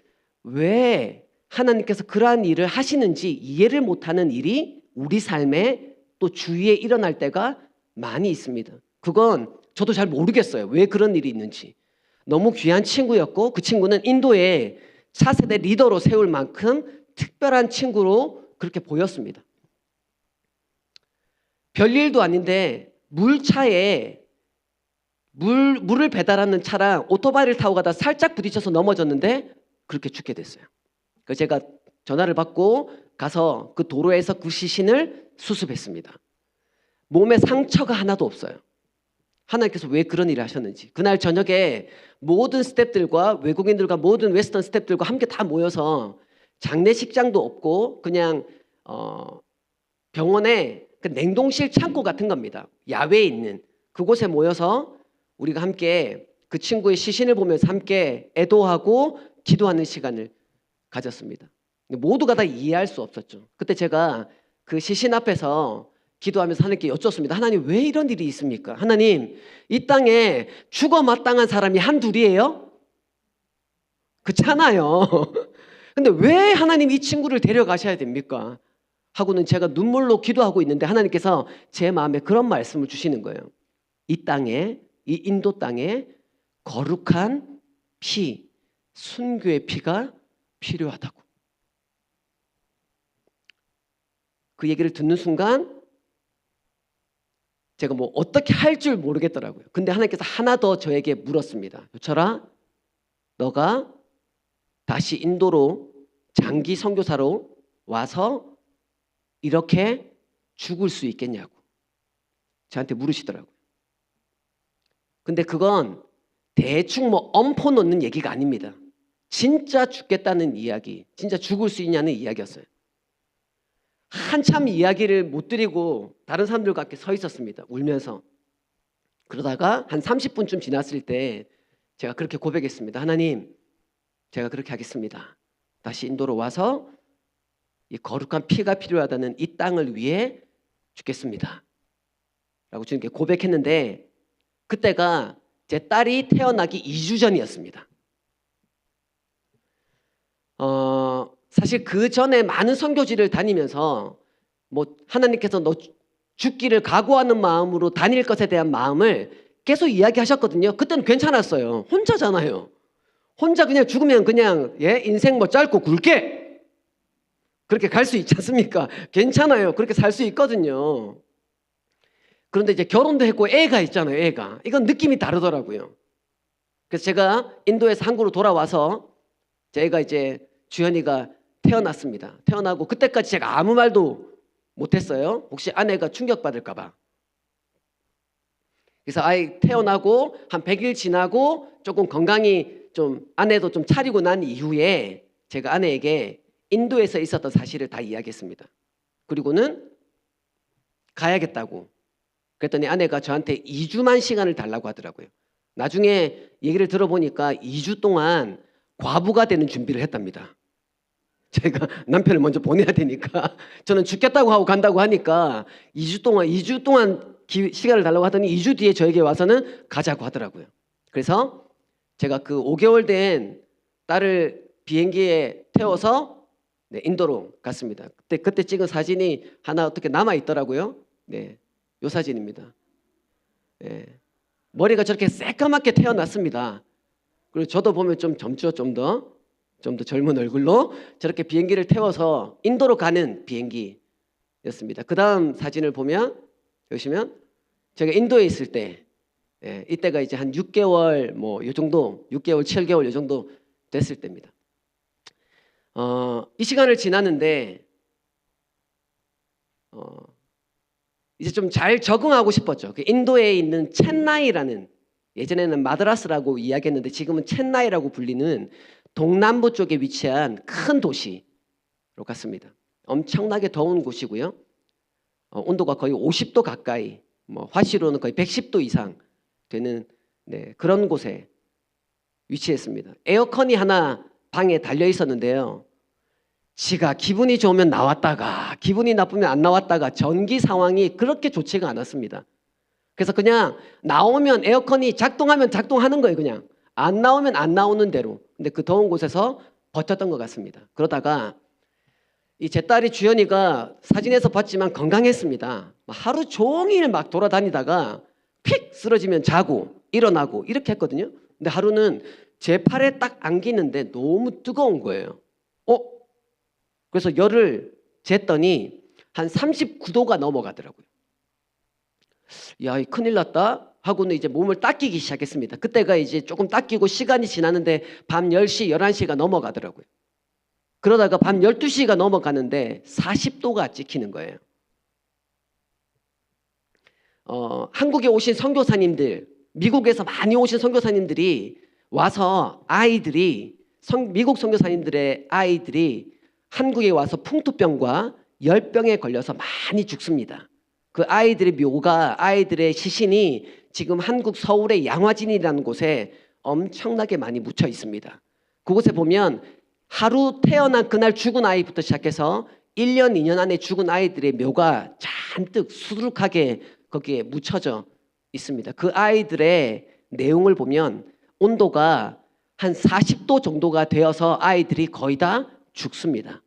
왜 하나님께서 그러한 일을 하시는지 이해를 못하는 일이 우리 삶에 또 주위에 일어날 때가 많이 있습니다. 그건 저도 잘 모르겠어요. 왜 그런 일이 있는지. 너무 귀한 친구였고 그 친구는 인도에 차세대 리더로 세울 만큼 특별한 친구로 그렇게 보였습니다. 별일도 아닌데 물차에 물을 배달하는 차랑 오토바이를 타고 가다 살짝 부딪혀서 넘어졌는데 그렇게 죽게 됐어요. 그래서 제가 전화를 받고 가서 그 도로에서 그 시신을 수습했습니다. 몸에 상처가 하나도 없어요. 하나님께서 왜 그런 일을 하셨는지. 그날 저녁에 모든 스태프들과 외국인들과 모든 웨스턴 스태프들과 함께 다 모여서 장례식장도 없고 그냥 병원에 그 냉동실 창고 같은 겁니다. 야외에 있는 그곳에 모여서 우리가 함께 그 친구의 시신을 보면서 함께 애도하고 기도하는 시간을 가졌습니다. 모두가 다 이해할 수 없었죠. 그때 제가 그 시신 앞에서 기도하면서 하나님께 여쭙습니다. 하나님 왜 이런 일이 있습니까? 하나님 이 땅에 죽어 마땅한 사람이 한둘이에요? 그렇잖아요. 근데 왜 하나님 이 친구를 데려가셔야 됩니까? 하고는 제가 눈물로 기도하고 있는데 하나님께서 제 마음에 그런 말씀을 주시는 거예요. 이 땅에, 이 인도 땅에 거룩한 피, 순교의 피가 필요하다고. 그 얘기를 듣는 순간 제가 뭐 어떻게 할 줄 모르겠더라고요. 근데 하나님께서 하나 더 저에게 물었습니다. 요철아, 너가 다시 인도로 장기 선교사로 와서 이렇게 죽을 수 있겠냐고 저한테 물으시더라고요. 근데 그건 대충 뭐 엄포 놓는 얘기가 아닙니다. 진짜 죽겠다는 이야기, 진짜 죽을 수 있냐는 이야기였어요. 한참 이야기를 못 드리고 다른 사람들과 함께 서 있었습니다. 울면서. 그러다가 한 30분쯤 지났을 때 제가 그렇게 고백했습니다. 하나님, 제가 그렇게 하겠습니다. 다시 인도로 와서 이 거룩한 피가 필요하다는 이 땅을 위해 죽겠습니다. 라고 주님께 고백했는데 그때가 제 딸이 태어나기 2주 전이었습니다. 사실 그 전에 많은 선교지를 다니면서 뭐 하나님께서 너 죽기를 각오하는 마음으로 다닐 것에 대한 마음을 계속 이야기하셨거든요. 그때는 괜찮았어요. 혼자잖아요. 혼자 그냥 죽으면 그냥 인생 뭐 짧고 굵게 그렇게 갈 수 있지 않습니까? 괜찮아요. 그렇게 살 수 있거든요. 그런데 이제 결혼도 했고 애가 있잖아요. 애가. 이건 느낌이 다르더라고요. 그래서 제가 인도에서 한국으로 돌아와서 제가 이제 주현이가 태어났습니다. 태어나고 그때까지 제가 아무 말도 못했어요. 혹시 아내가 충격받을까 봐. 그래서 아이 태어나고 한 100일 지나고 조금 건강이 좀 아내도 좀 차리고 난 이후에 제가 아내에게 인도에서 있었던 사실을 다 이야기했습니다. 그리고는 가야겠다고. 그랬더니 아내가 저한테 2주만 시간을 달라고 하더라고요. 나중에 얘기를 들어보니까 2주 동안 과부가 되는 준비를 했답니다. 제가 남편을 먼저 보내야 되니까 저는 죽겠다고 하고 간다고 하니까 2주 동안 시간을 달라고 하더니 2주 뒤에 저에게 와서는 가자고 하더라고요. 그래서 제가 그 5개월 된 딸을 비행기에 태워서 인도로 갔습니다. 그때 찍은 사진이 하나 어떻게 남아 있더라고요. 네, 요 사진입니다. 네, 머리가 저렇게 새까맣게 태어났습니다. 그리고 저도 보면 좀 젊죠, 좀 더 젊은 얼굴로 저렇게 비행기를 태워서 인도로 가는 비행기였습니다. 그 다음 사진을 보시면 제가 인도에 있을 때 이때가 이제 한 6개월 뭐 요 정도 6개월 7개월 요 정도 됐을 때입니다. 이 시간을 지났는데 이제 좀 잘 적응하고 싶었죠. 그 인도에 있는 첸나이라는 예전에는 마드라스라고 이야기했는데 지금은 첸나이라고 불리는 동남부 쪽에 위치한 큰 도시로 갔습니다. 엄청나게 더운 곳이고요. 온도가 거의 50도 가까이, 뭐 화씨로는 거의 110도 이상 되는 그런 곳에 위치했습니다. 에어컨이 하나 방에 달려 있었는데요. 지가 기분이 좋으면 나왔다가 기분이 나쁘면 안 나왔다가 전기 상황이 그렇게 좋지가 않았습니다. 그래서 그냥 나오면 에어컨이 작동하면 작동하는 거예요. 그냥 안 나오면 안 나오는 대로. 근데 그 더운 곳에서 버텼던 것 같습니다. 그러다가 이 제 딸이 주연이가 사진에서 봤지만 건강했습니다. 하루 종일 막 돌아다니다가 픽 쓰러지면 자고 일어나고 이렇게 했거든요. 근데 하루는 제 팔에 딱 안기는데 너무 뜨거운 거예요. 그래서 열을 쟀더니 한 39도가 넘어가더라고요. 야, 큰일 났다 하고는 이제 몸을 닦이기 시작했습니다. 그때가 이제 조금 닦이고 시간이 지났는데 밤 10시, 11시가 넘어가더라고요. 그러다가 밤 12시가 넘어가는데 40도가 찍히는 거예요. 한국에 오신 선교사님들, 미국에서 많이 오신 선교사님들이 와서 미국 선교사님들의 아이들이 한국에 와서 풍토병과 열병에 걸려서 많이 죽습니다. 그 아이들의 묘가, 아이들의 시신이 지금 한국 서울의 양화진이라는 곳에 엄청나게 많이 묻혀 있습니다. 그곳에 보면 하루 태어난 그날 죽은 아이부터 시작해서 1년, 2년 안에 죽은 아이들의 묘가 잔뜩 수두룩하게 거기에 묻혀져 있습니다. 그 아이들의 내용을 보면 온도가 한 40도 정도가 되어서 아이들이 거의 다 죽습니다.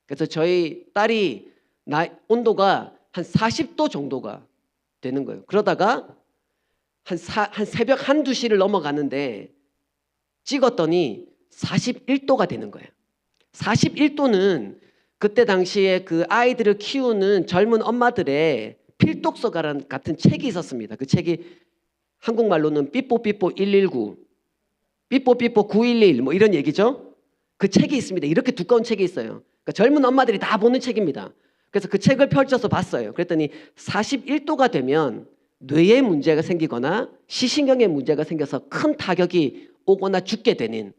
그래서 저희 딸이 온도가 한 40도 정도가 되는 거예요. 그러다가 한 새벽 1, 2시를 넘어가는데 찍었더니 41도가 되는 거예요. 41도는 그때 당시에 그 아이들을 키우는 젊은 엄마들의 필독서 같은 책이 있었습니다. 그 책이 한국말로는 삐뽀삐뽀 119, 삐뽀삐뽀 911 뭐 이런 얘기죠. 그 책이 있습니다. 이렇게 두꺼운 책이 있어요. 그러니까 젊은 엄마들이 다 보는 책입니다. 그래서 그 책을 펼쳐서 봤어요. 그랬더니 41도가 되면 뇌에 문제가 생기거나 시신경에 문제가 생겨서 큰 타격이 오거나 죽게 되는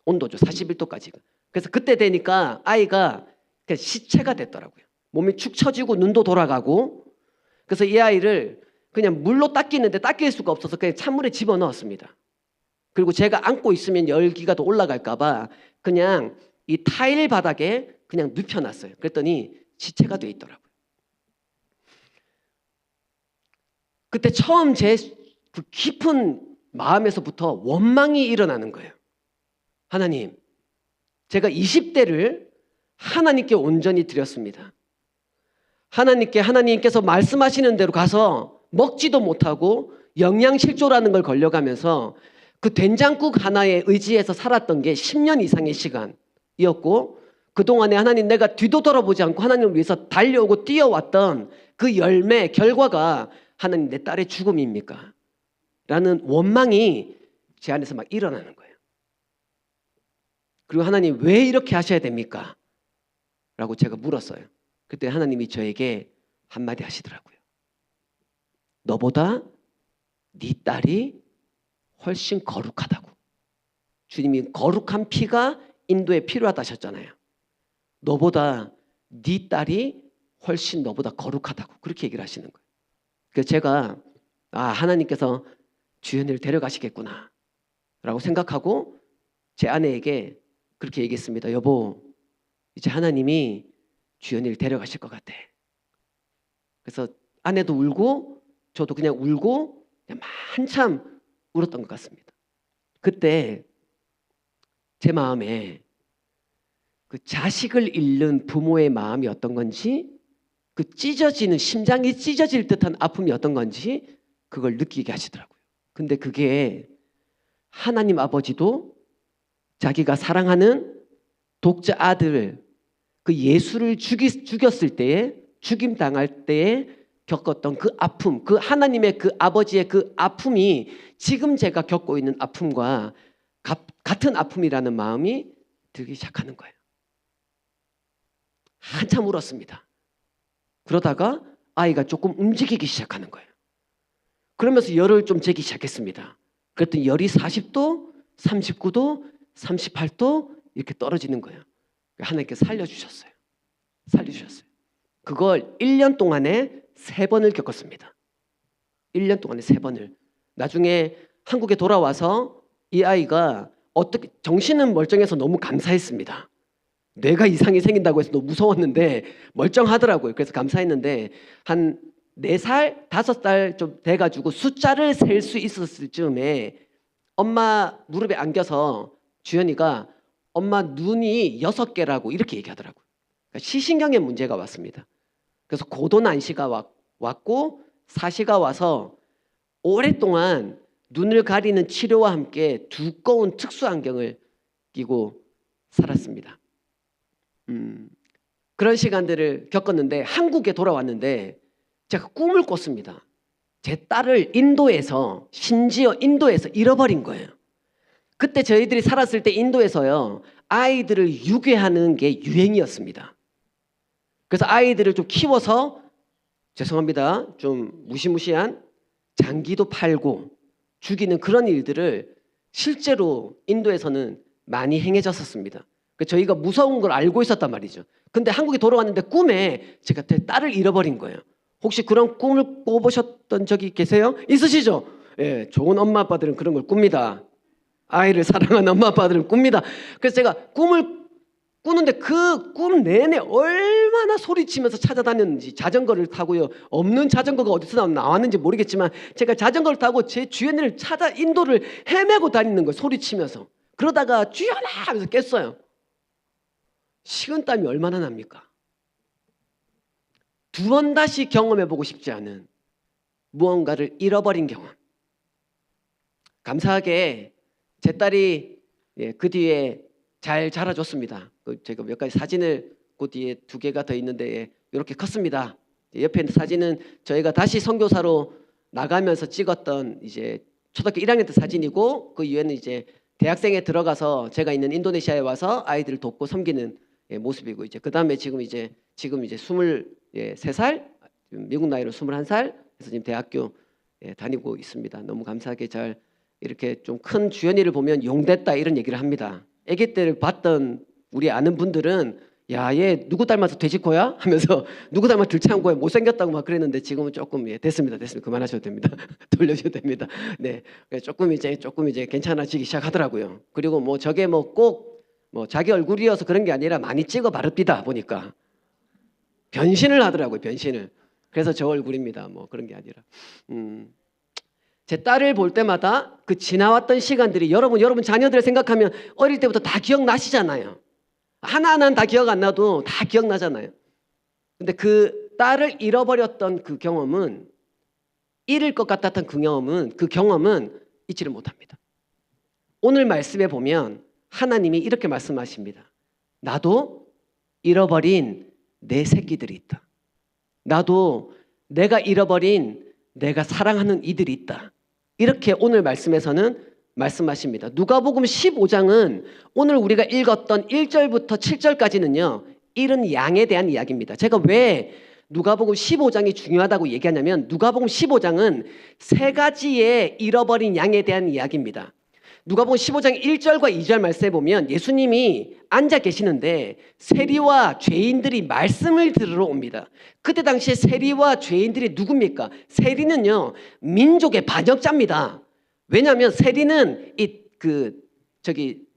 온도죠. 41도까지가. 그래서 그때 되니까 아이가 그냥 시체가 됐더라고요. 몸이 축 처지고 눈도 돌아가고. 그래서 이 아이를 그냥 물로 닦이는데 닦일 수가 없어서 그냥 찬물에 집어넣었습니다. 그리고 제가 안고 있으면 열기가 더 올라갈까 봐 그냥 이 타일 바닥에 그냥 눕혀놨어요. 그랬더니 시체가 돼 있더라고요. 그때 처음 제 그 깊은 마음에서부터 원망이 일어나는 거예요. 하나님, 제가 20대를 하나님께 온전히 드렸습니다. 하나님께서 말씀하시는 대로 가서 먹지도 못하고 영양실조라는 걸 걸려가면서 그 된장국 하나에 의지해서 살았던 게 10년 이상의 시간이었고, 그동안에 하나님 내가 뒤도 돌아보지 않고 하나님을 위해서 달려오고 뛰어왔던 그 열매, 결과가 하나님 내 딸의 죽음입니까? 라는 원망이 제 안에서 막 일어나는 거예요. 그리고 하나님 왜 이렇게 하셔야 됩니까? 라고 제가 물었어요. 그때 하나님이 저에게 한마디 하시더라고요. 너보다 네 딸이 훨씬 거룩하다고. 주님이 거룩한 피가 인도에 필요하다 하셨잖아요. 너보다 네 딸이 훨씬 너보다 거룩하다고 그렇게 얘기를 하시는 거예요. 그래서 제가 하나님께서 주연이를 데려가시겠구나 라고 생각하고 제 아내에게 그렇게 얘기했습니다. 여보, 이제 하나님이 주연이를 데려가실 것 같아. 그래서 아내도 울고 저도 그냥 울고 그냥 한참 울었던 것 같습니다. 그때 제 마음에 그 자식을 잃는 부모의 마음이 어떤 건지, 그 찢어지는 심장이 찢어질 듯한 아픔이 어떤 건지 그걸 느끼게 하시더라고요. 근데 그게 하나님 아버지도 자기가 사랑하는 독자 아들 그 예수를 죽였을 때에, 죽임 당할 때에 겪었던 그 아픔, 그 하나님의 그 아버지의 그 아픔이 지금 제가 겪고 있는 아픔과 같은 아픔이라는 마음이 들기 시작하는 거예요. 한참 울었습니다. 그러다가 아이가 조금 움직이기 시작하는 거예요. 그러면서 열을 좀 재기 시작했습니다. 그랬더니 열이 40도, 39도, 38도 이렇게 떨어지는 거예요. 하나님께서 살려주셨어요. 그걸 1년 동안에 3번을 겪었습니다. 1년 동안에 3번을. 나중에 한국에 돌아와서 이 아이가 어떻게 정신은 멀쩡해서 너무 감사했습니다. 뇌가 이상이 생긴다고 해서 너무 무서웠는데 멀쩡하더라고요. 그래서 감사했는데 한 4살, 5살 좀 돼가지고 숫자를 셀 수 있었을 즈음에 엄마 무릎에 안겨서 주연이가 엄마 눈이 6개라고 이렇게 얘기하더라고요. 그러니까 시신경에 문제가 왔습니다. 그래서 고도난시가 왔고 사시가 와서 오랫동안 눈을 가리는 치료와 함께 두꺼운 특수안경을 끼고 살았습니다. 그런 시간들을 겪었는데 한국에 돌아왔는데 제가 꿈을 꿨습니다. 제 딸을 심지어 인도에서 잃어버린 거예요. 그때 저희들이 살았을 때 인도에서요, 아이들을 유괴하는 게 유행이었습니다. 그래서 아이들을 좀 키워서, 죄송합니다, 좀 무시무시한 장기도 팔고 죽이는 그런 일들을 실제로 인도에서는 많이 행해졌었습니다. 저희가 무서운 걸 알고 있었단 말이죠. 근데 한국에 돌아왔는데 꿈에 제가 제 딸을 잃어버린 거예요. 혹시 그런 꿈을 꿔보셨던 적이 계세요? 있으시죠? 예, 좋은 엄마 아빠들은 그런 걸 꿉니다. 아이를 사랑하는 엄마 아빠들은 꿉니다. 그래서 제가 꿈을 꾸는데 그 꿈 내내 얼마나 소리치면서 찾아다녔는지, 자전거를 타고요, 없는 자전거가 어디서 나왔는지 모르겠지만 제가 자전거를 타고 제 주연이를 찾아 인도를 헤매고 다니는 거예요. 소리치면서. 그러다가 주연아 하면서 깼어요. 식은땀이 얼마나 납니까? 두 번 다시 경험해보고 싶지 않은 무언가를 잃어버린 경험. 감사하게 제 딸이 그 뒤에 잘 자라줬습니다. 제가 몇 가지 사진을 그 뒤에 2개가 더 있는데 이렇게 컸습니다. 옆에 있는 사진은 저희가 다시 선교사로 나가면서 찍었던 이제 초등학교 1학년 때 사진이고, 그 이후에는 이제 대학생에 들어가서 제가 있는 인도네시아에 와서 아이들을 돕고 섬기는 모습이고, 이제 그 다음에 지금 이제 23살, 미국 나이로 21살 해서 지금 대학교 다니고 있습니다. 너무 감사하게 잘 이렇게 좀 큰 주연이를 보면 용됐다 이런 얘기를 합니다. 아기 때를 봤던 우리 아는 분들은 야, 얘 누구 닮아서 돼지코야? 하면서 누구 닮아서 들창고야 못생겼다고 막 그랬는데 지금은 조금 됐습니다. 그만하셔도 됩니다. 돌려셔도 됩니다. 네, 조금 이제 괜찮아지기 시작하더라고요. 그리고 뭐 저게 뭐 꼭 뭐 자기 얼굴이어서 그런 게 아니라 많이 찍어 바릅니다. 보니까 변신을 하더라고요. 변신을. 그래서 저 얼굴입니다. 뭐 그런 게 아니라. 제 딸을 볼 때마다 그 지나왔던 시간들이 여러분 자녀들을 생각하면 어릴 때부터 다 기억나시잖아요. 하나하나는 다 기억 안 나도 다 기억나잖아요. 근데 그 딸을 잃어버렸던 그 경험은, 잃을 것 같았던 그 경험은 잊지를 못합니다. 오늘 말씀에 보면 하나님이 이렇게 말씀하십니다. 나도 잃어버린 내 새끼들이 있다. 나도 내가 잃어버린 내가 사랑하는 이들이 있다. 이렇게 오늘 말씀에서는 말씀하십니다. 누가복음 15장은 오늘 우리가 읽었던 1절부터 7절까지는요, 잃은 양에 대한 이야기입니다. 제가 왜 누가복음 15장이 중요하다고 얘기하냐면, 누가복음 15장은 3가지의 잃어버린 양에 대한 이야기입니다. 누가복음 15장 1절과 2절 말씀에 보면 예수님이 앉아 계시는데 세리와 죄인들이 말씀을 들으러 옵니다. 그때 당시에 세리와 죄인들이 누굽니까? 세리는요, 민족의 반역자입니다. 왜냐하면 세리는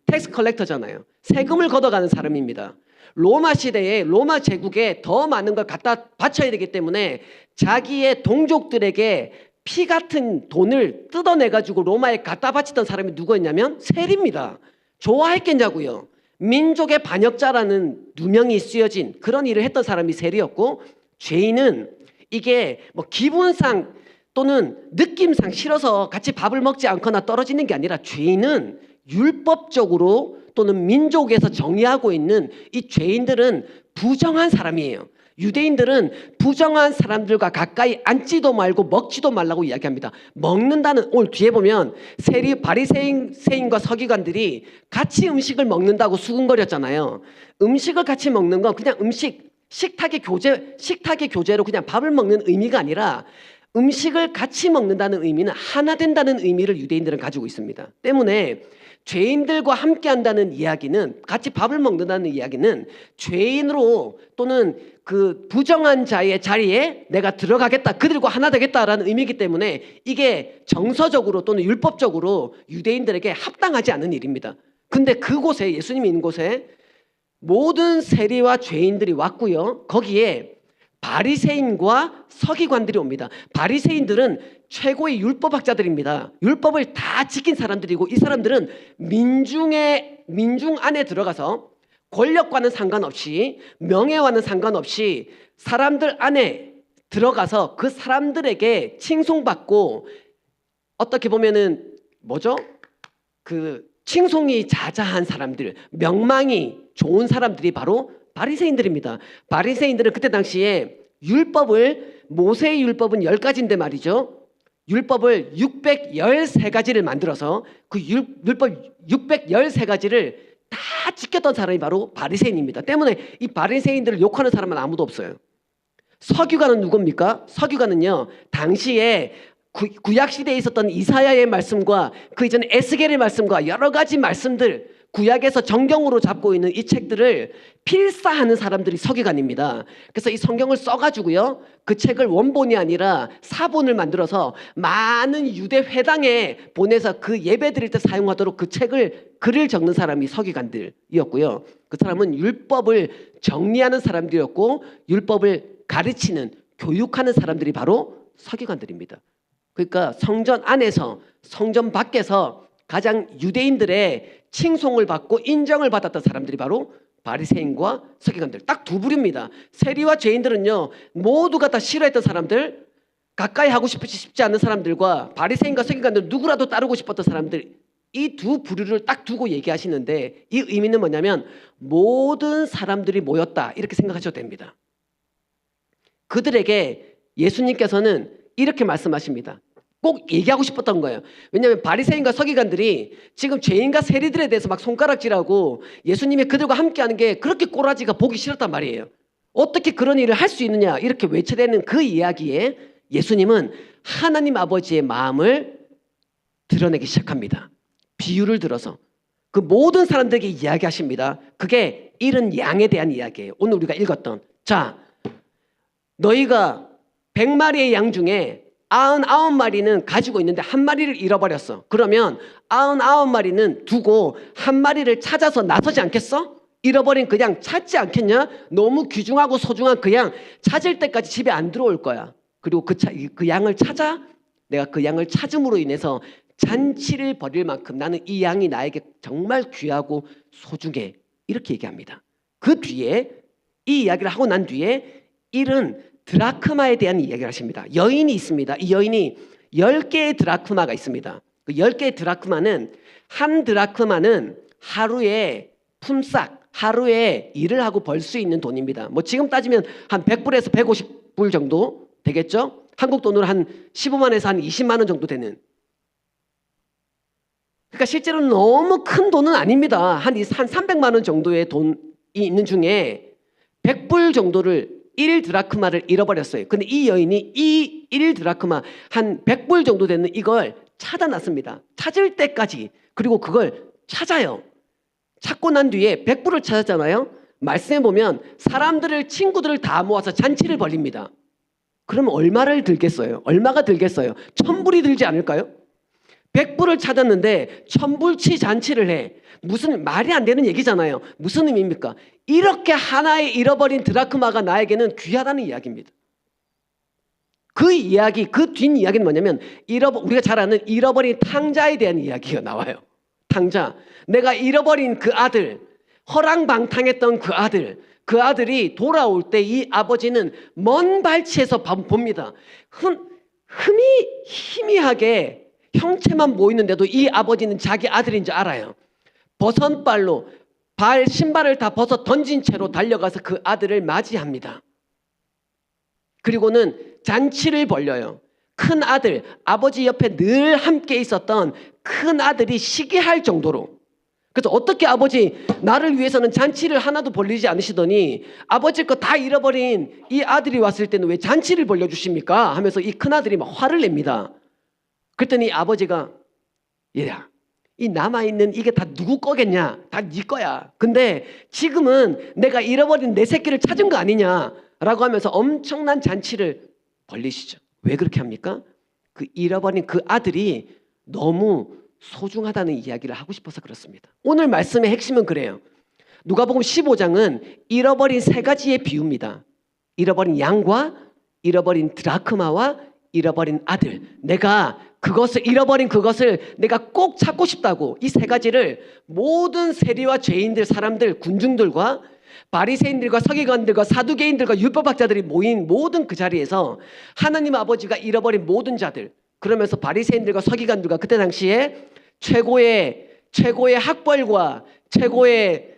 텍스 컬렉터잖아요. 세금을 걷어가는 사람입니다. 로마 시대에 로마 제국에 더 많은 걸 갖다 바쳐야 되기 때문에 자기의 동족들에게 피 같은 돈을 뜯어내가지고 로마에 갖다 바치던 사람이 누구였냐면 세리입니다. 좋아했겠냐고요. 민족의 반역자라는 누명이 쓰여진 그런 일을 했던 사람이 세리였고, 죄인은 이게 뭐 기분상 또는 느낌상 싫어서 같이 밥을 먹지 않거나 떨어지는 게 아니라, 죄인은 율법적으로 또는 민족에서 정의하고 있는 이 죄인들은 부정한 사람이에요. 유대인들은 부정한 사람들과 가까이 앉지도 말고 먹지도 말라고 이야기합니다. 먹는다는, 오늘 뒤에 보면 세리 바리새인과 서기관들이 같이 음식을 먹는다고 수군거렸잖아요. 음식을 같이 먹는 건 그냥 식탁의 교제로 그냥 밥을 먹는 의미가 아니라, 음식을 같이 먹는다는 의미는 하나 된다는 의미를 유대인들은 가지고 있습니다. 때문에 죄인들과 함께 한다는 이야기는, 같이 밥을 먹는다는 이야기는 죄인으로 또는 그 부정한 자의 자리에 내가 들어가겠다, 그들과 하나 되겠다라는 의미이기 때문에 이게 정서적으로 또는 율법적으로 유대인들에게 합당하지 않은 일입니다. 근데 그곳에, 예수님이 있는 곳에 모든 세리와 죄인들이 왔고요, 거기에 바리새인과 서기관들이 옵니다. 바리새인들은 최고의 율법학자들입니다. 율법을 다 지킨 사람들이고, 이 사람들은 민중 안에 들어가서 권력과는 상관없이, 명예와는 상관없이 사람들 안에 들어가서 그 사람들에게 칭송받고, 어떻게 보면은 칭송이 자자한 사람들, 명망이 좋은 사람들이 바로 바리새인들입니다. 바리새인들은 그때 당시에 모세의 율법은 10가지인데 말이죠. 율법을 613가지를 만들어서 그 율법 613가지를 다 지켰던 사람이 바로 바리새인입니다. 때문에 이 바리새인들을 욕하는 사람은 아무도 없어요. 서기관은 누굽니까? 서기관은요, 당시에 구약 시대에 있었던 이사야의 말씀과 그 이전에 에스겔의 말씀과 여러 가지 말씀들, 구약에서 정경으로 잡고 있는 이 책들을 필사하는 사람들이 서기관입니다. 그래서 이 성경을 써가지고요, 그 책을 원본이 아니라 사본을 만들어서 많은 유대 회당에 보내서 그 예배 드릴 때 사용하도록 그 글을 적는 사람이 서기관들이었고요. 그 사람은 율법을 정리하는 사람들이었고, 율법을 가르치는, 교육하는 사람들이 바로 서기관들입니다. 그러니까 성전 안에서 성전 밖에서 가장 유대인들의 칭송을 받고 인정을 받았던 사람들이 바로 바리새인과 서기관들 딱 두 부류입니다. 세리와 죄인들은요 모두가 다 싫어했던 사람들, 가까이 하고 싶지 않는 사람들과 바리새인과 서기관들 누구라도 따르고 싶었던 사람들, 이 두 부류를 딱 두고 얘기하시는데 이 의미는 뭐냐면 모든 사람들이 모였다 이렇게 생각하셔도 됩니다. 그들에게 예수님께서는 이렇게 말씀하십니다. 꼭 얘기하고 싶었던 거예요. 왜냐하면 바리새인과 서기관들이 지금 죄인과 세리들에 대해서 막 손가락질하고 예수님이 그들과 함께하는 게 그렇게 꼬라지가 보기 싫었단 말이에요. 어떻게 그런 일을 할 수 있느냐 이렇게 외쳐대는 그 이야기에 예수님은 하나님 아버지의 마음을 드러내기 시작합니다. 비유를 들어서 그 모든 사람들에게 이야기하십니다. 그게 잃은 양에 대한 이야기예요. 오늘 우리가 읽었던. 자, 너희가 100마리의 양 중에 99마리는 가지고 있는데 한 마리를 잃어버렸어. 그러면 99마리는 두고 한 마리를 찾아서 나서지 않겠어? 잃어버린 그 양 찾지 않겠냐? 너무 귀중하고 소중한 그 양 찾을 때까지 집에 안 들어올 거야. 그리고 그 양을 찾아 내가 그 양을 찾음으로 인해서 잔치를 벌일 만큼 나는 이 양이 나에게 정말 귀하고 소중해. 이렇게 얘기합니다. 그 뒤에 이 이야기를 하고 난 뒤에 잃은 드라크마에 대한 이야기를 하십니다. 여인이 있습니다. 이 여인이 10개의 드라크마가 있습니다. 그 10개의 드라크마는 한 드라크마는 하루에 품삯, 하루에 일을 하고 벌 수 있는 돈입니다. 뭐 지금 따지면 한 100불에서 150불 정도 되겠죠? 한국 돈으로 한 15만에서 한 20만 원 정도 되는. 그러니까 실제로는 너무 큰 돈은 아닙니다. 한 300만 원 정도의 돈이 있는 중에 100불 정도를 1드라크마를 잃어버렸어요. 근데 이 여인이 이 1드라크마 한 100불 정도 되는 이걸 찾아놨습니다. 찾을 때까지. 그리고 그걸 찾아요. 찾고 난 뒤에 100불을 찾았잖아요. 말씀해 보면 사람들을 친구들을 다 모아서 잔치를 벌립니다. 그러면 얼마를 들겠어요? 얼마가 들겠어요? 1000불이 들지 않을까요? 100불을 찾았는데 1000불치 잔치를 해. 무슨 말이 안 되는 얘기잖아요. 무슨 의미입니까? 이렇게 하나의 잃어버린 드라크마가 나에게는 귀하다는 이야기입니다. 그 이야기, 그 뒷이야기는 뭐냐면 우리가 잘 아는 잃어버린 탕자에 대한 이야기가 나와요. 탕자. 내가 잃어버린 그 아들, 허랑방탕했던 그 아들이 돌아올 때 이 아버지는 먼 발치에서 봅니다. 희미하게 형체만 보이는데도 이 아버지는 자기 아들인 줄 알아요. 버선발로 신발을 다 벗어 던진 채로 달려가서 그 아들을 맞이합니다. 그리고는 잔치를 벌려요. 큰 아들, 아버지 옆에 늘 함께 있었던 큰 아들이 시기할 정도로. 그래서 어떻게 아버지 나를 위해서는 잔치를 하나도 벌리지 않으시더니 아버지 거 다 잃어버린 이 아들이 왔을 때는 왜 잔치를 벌려주십니까? 하면서 이 큰 아들이 막 화를 냅니다. 그랬더니 아버지가 얘야, 이 남아있는 이게 다 누구 거겠냐? 다 네 거야. 근데 지금은 내가 잃어버린 내 새끼를 찾은 거 아니냐라고 하면서 엄청난 잔치를 벌리시죠. 왜 그렇게 합니까? 그 잃어버린 그 아들이 너무 소중하다는 이야기를 하고 싶어서 그렇습니다. 오늘 말씀의 핵심은 그래요. 누가복음 15장은 잃어버린 세 가지의 비유입니다. 잃어버린 양과 잃어버린 드라크마와 잃어버린 아들. 내가 잃어버린 그것을 내가 꼭 찾고 싶다고 이 세 가지를 모든 세리와 죄인들, 사람들, 군중들과 바리새인들과 서기관들과 사두개인들과 율법학자들이 모인 모든 그 자리에서 하나님 아버지가 잃어버린 모든 자들, 그러면서 바리새인들과 서기관들과 그때 당시에 최고의 학벌과 최고의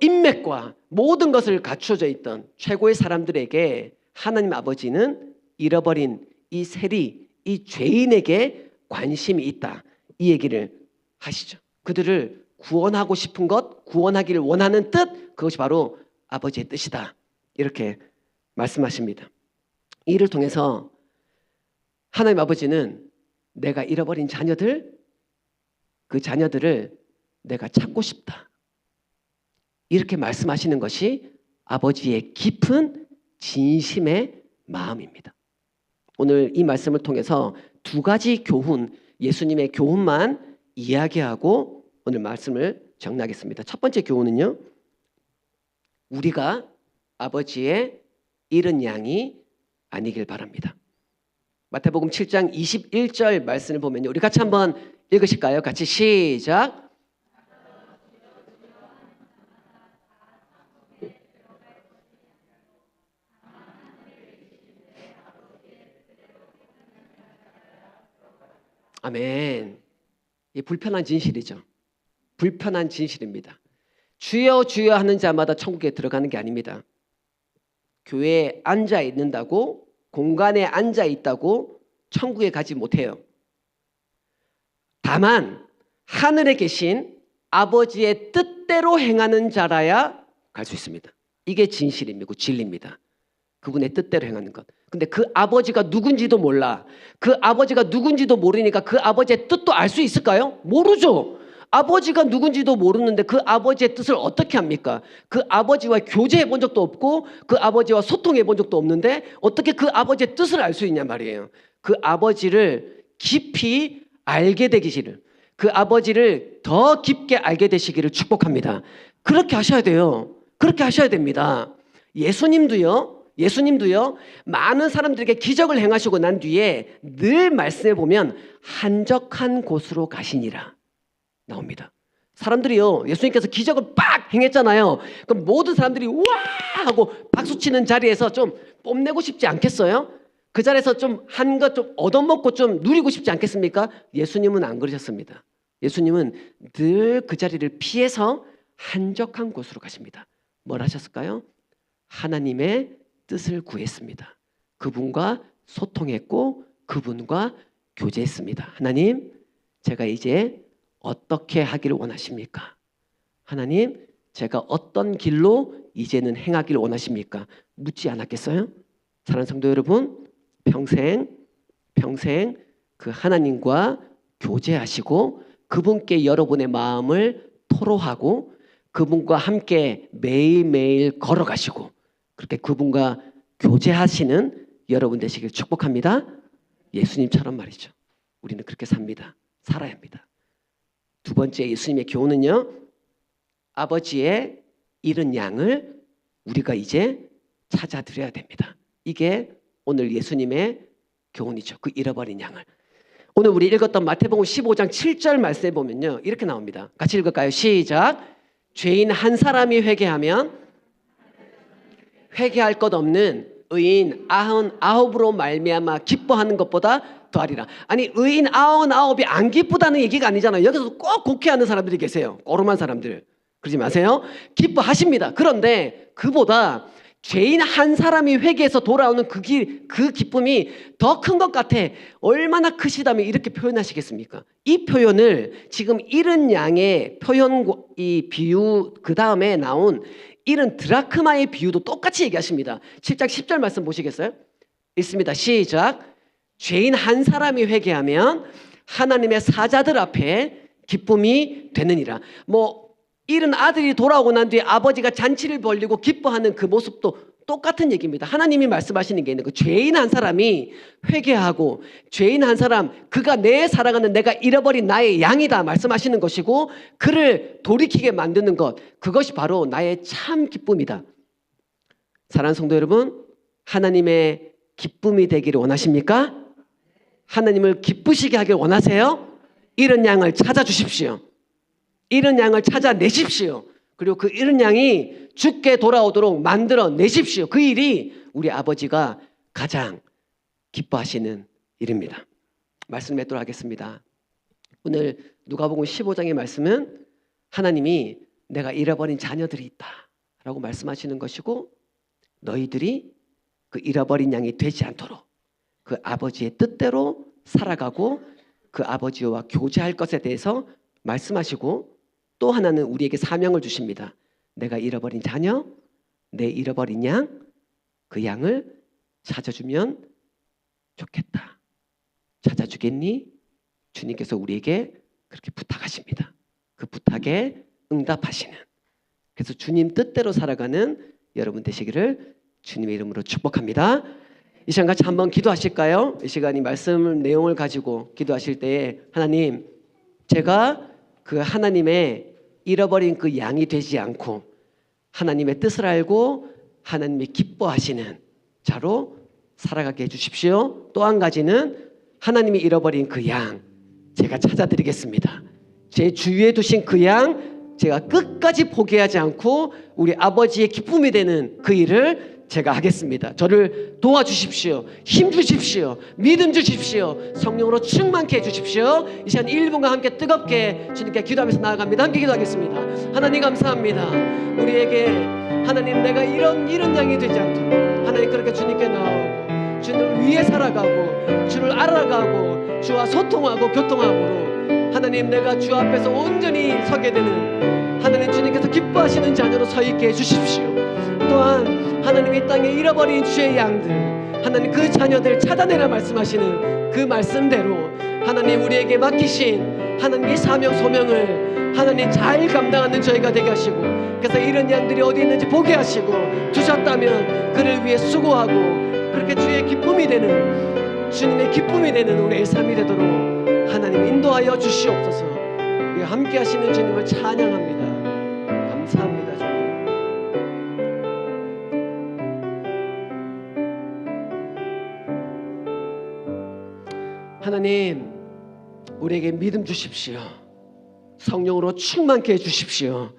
인맥과 모든 것을 갖춰져 있던 최고의 사람들에게 하나님 아버지는 잃어버린 이 세리, 이 죄인에게 관심이 있다. 이 얘기를 하시죠. 그들을 구원하고 싶은 것, 구원하기를 원하는 뜻, 그것이 바로 아버지의 뜻이다. 이렇게 말씀하십니다. 이를 통해서 하나님 아버지는 내가 잃어버린 그 자녀들을 내가 찾고 싶다. 이렇게 말씀하시는 것이 아버지의 깊은 진심의 마음입니다. 오늘 이 말씀을 통해서 두 가지 교훈, 예수님의 교훈만 이야기하고 오늘 말씀을 정리하겠습니다. 첫 번째 교훈은요, 우리가 아버지의 잃은 양이 아니길 바랍니다. 마태복음 7장 21절 말씀을 보면요, 우리 같이 한번 읽으실까요? 같이 시작. 아멘. 이 불편한 진실이죠. 불편한 진실입니다. 주여 주여 하는 자마다 천국에 들어가는 게 아닙니다. 교회에 앉아 있는다고, 공간에 앉아 있다고 천국에 가지 못해요. 다만 하늘에 계신 아버지의 뜻대로 행하는 자라야 갈 수 있습니다. 이게 진실이고 진리입니다. 그분의 뜻대로 행하는 것. 근데 그 아버지가 누군지도 몰라. 그 아버지가 누군지도 모르니까 그 아버지의 뜻도 알 수 있을까요? 모르죠. 아버지가 누군지도 모르는데 그 아버지의 뜻을 어떻게 합니까? 그 아버지와 교제해 본 적도 없고 그 아버지와 소통해 본 적도 없는데 어떻게 그 아버지의 뜻을 알 수 있냐 말이에요. 그 아버지를 깊이 알게 되기를, 그 아버지를 더 깊게 알게 되시기를 축복합니다. 그렇게 하셔야 돼요. 그렇게 하셔야 됩니다. 예수님도요. 많은 사람들에게 기적을 행하시고 난 뒤에 늘 말씀해 보면 한적한 곳으로 가시니라 나옵니다. 사람들이요, 예수님께서 기적을 빡 행했잖아요. 그럼 모든 사람들이 와 하고 박수치는 자리에서 좀 뽐내고 싶지 않겠어요? 그 자리에서 좀 한 것 좀 얻어먹고 좀 누리고 싶지 않겠습니까? 예수님은 안 그러셨습니다. 예수님은 늘 그 자리를 피해서 한적한 곳으로 가십니다. 뭘 하셨을까요? 하나님의 뜻을 구했습니다. 그분과 소통했고 그분과 교제했습니다. 하나님, 제가 이제 어떻게 하기를 원하십니까? 하나님, 제가 어떤 길로 이제는 행하기를 원하십니까? 묻지 않았겠어요? 사랑하는 성도 여러분, 평생 그 하나님과 교제하시고 그분께 여러분의 마음을 토로하고 그분과 함께 매일매일 걸어가시고 그렇게 그분과 교제하시는 여러분 되시길 축복합니다. 예수님처럼 말이죠. 우리는 그렇게 삽니다. 살아야 합니다. 두 번째 예수님의 교훈은요. 아버지의 잃은 양을 우리가 이제 찾아드려야 됩니다. 이게 오늘 예수님의 교훈이죠. 그 잃어버린 양을. 오늘 우리 읽었던 마태복음 15장 7절 말씀에 보면요. 이렇게 나옵니다. 같이 읽을까요? 시작. 죄인 한 사람이 회개하면 회개할 것 없는 의인 99으로 말미암아 기뻐하는 것보다 더하리라. 아니 의인 99이 안 기쁘다는 얘기가 아니잖아요. 여기서 꼭 곡해하는 사람들이 계세요. 꼬름한 사람들. 그러지 마세요. 기뻐하십니다. 그런데 그보다 죄인 한 사람이 회개해서 돌아오는 그 기쁨이 더 큰 것 같아. 얼마나 크시다면 이렇게 표현하시겠습니까? 이 표현을 지금 잃은 양의 표현, 이 비유 그 다음에 나온 잃은 드라크마의 비유도 똑같이 얘기하십니다. 7장 10절 말씀 보시겠어요? 읽습니다. 시작. 죄인 한 사람이 회개하면 하나님의 사자들 앞에 기쁨이 되느니라. 잃은 아들이 돌아오고 난 뒤에 아버지가 잔치를 벌리고 기뻐하는 그 모습도 똑같은 얘기입니다. 하나님이 말씀하시는 게 있는 거. 죄인 한 사람이 회개하고 죄인 한 사람, 그가 내 사랑하는 내가 잃어버린 나의 양이다 말씀하시는 것이고 그를 돌이키게 만드는 것, 그것이 바로 나의 참 기쁨이다. 사랑하는 성도 여러분, 하나님의 기쁨이 되기를 원하십니까? 하나님을 기쁘시게 하길 원하세요? 잃은 양을 찾아주십시오. 잃은 양을 찾아내십시오. 그리고 그 잃은 양이 죽게 돌아오도록 만들어내십시오. 그 일이 우리 아버지가 가장 기뻐하시는 일입니다. 말씀 맺도록 하겠습니다. 오늘 누가복음 15장의 말씀은 하나님이 내가 잃어버린 자녀들이 있다 라고 말씀하시는 것이고 너희들이 그 잃어버린 양이 되지 않도록 그 아버지의 뜻대로 살아가고 그 아버지와 교제할 것에 대해서 말씀하시고 또 하나는 우리에게 사명을 주십니다. 내가 잃어버린 자녀, 내 잃어버린 양, 그 양을 찾아주면 좋겠다. 찾아주겠니? 주님께서 우리에게 그렇게 부탁하십니다. 그 부탁에 응답하시는. 그래서 주님 뜻대로 살아가는 여러분 되시기를 주님의 이름으로 축복합니다. 이 시간 같이 한번 기도하실까요? 이 시간이 말씀 내용을 가지고 기도하실 때에 하나님, 제가 그 하나님의 잃어버린 그 양이 되지 않고 하나님의 뜻을 알고 하나님이 기뻐하시는 자로 살아가게 해주십시오. 또 한 가지는 하나님이 잃어버린 그 양 제가 찾아드리겠습니다. 제 주위에 두신 그 양 제가 끝까지 포기하지 않고 우리 아버지의 기쁨이 되는 그 일을 제가 하겠습니다. 저를 도와주십시오. 힘 주십시오. 믿음 주십시오. 성령으로 충만케 해주십시오. 이 시간 1분간 함께 뜨겁게 주님께 기도하면서 나아갑니다. 함께 기도하겠습니다. 하나님 감사합니다. 우리에게 하나님 내가 이런 양이 되지 않도록 하나님 그렇게 주님께 나오고 주를 위해 살아가고 주를 알아가고 주와 소통하고 교통함으로 하나님 내가 주 앞에서 온전히 서게 되는 하나님 주님께서 기뻐하시는 자녀로 서 있게 해주십시오. 또한 하나님 이 땅에 잃어버린 주의 양들 하나님 그 자녀들 찾아내라 말씀하시는 그 말씀대로 하나님 우리에게 맡기신 하나님의 사명 소명을 하나님 잘 감당하는 저희가 되게 하시고 그래서 이런 양들이 어디 있는지 보게 하시고 주셨다면 그를 위해 수고하고 그렇게 주의 기쁨이 되는 주님의 기쁨이 되는 우리의 삶이 되도록 하나님 인도하여 주시옵소서. 우리 함께 하시는 주님을 찬양합니다. 감사합니다 주님. 하나님 우리에게 믿음 주십시오. 성령으로 충만케 해주십시오.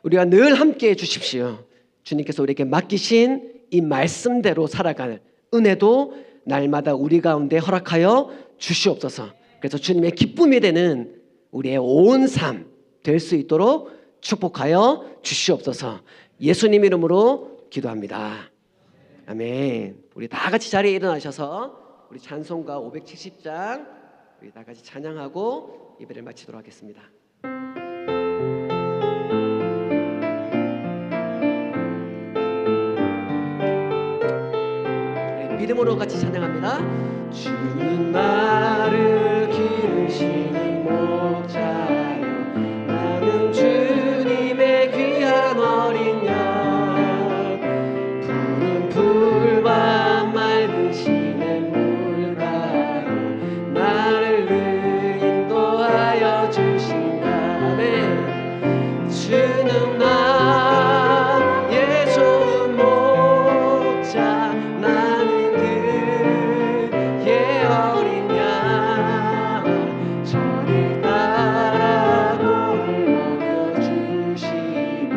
우리와 늘 함께 해주십시오. 주님께서 우리에게 맡기신 이 말씀대로 살아갈 은혜도 날마다 우리 가운데 허락하여 주시옵소서. 그래서 주님의 기쁨이 되는 우리의 온 삶 될 수 있도록 축복하여 주시옵소서. 예수님 이름으로 기도합니다. 아멘. 우리 다 같이 자리에 일어나셔서 우리 찬송가 570장 우리 다 같이 찬양하고 예배를 마치도록 하겠습니다. 믿음으로 같이 찬양합니다. 주는 나를 기르시는 목자요 나는 주님의 귀한 어린 양 푸른 풀과 맑은 시냇 물가로 나를 늘 인도하여 주신다네 주는 나의 좋은 목자 나는 그의 어린 양 저를 따라 골을 먹여주시니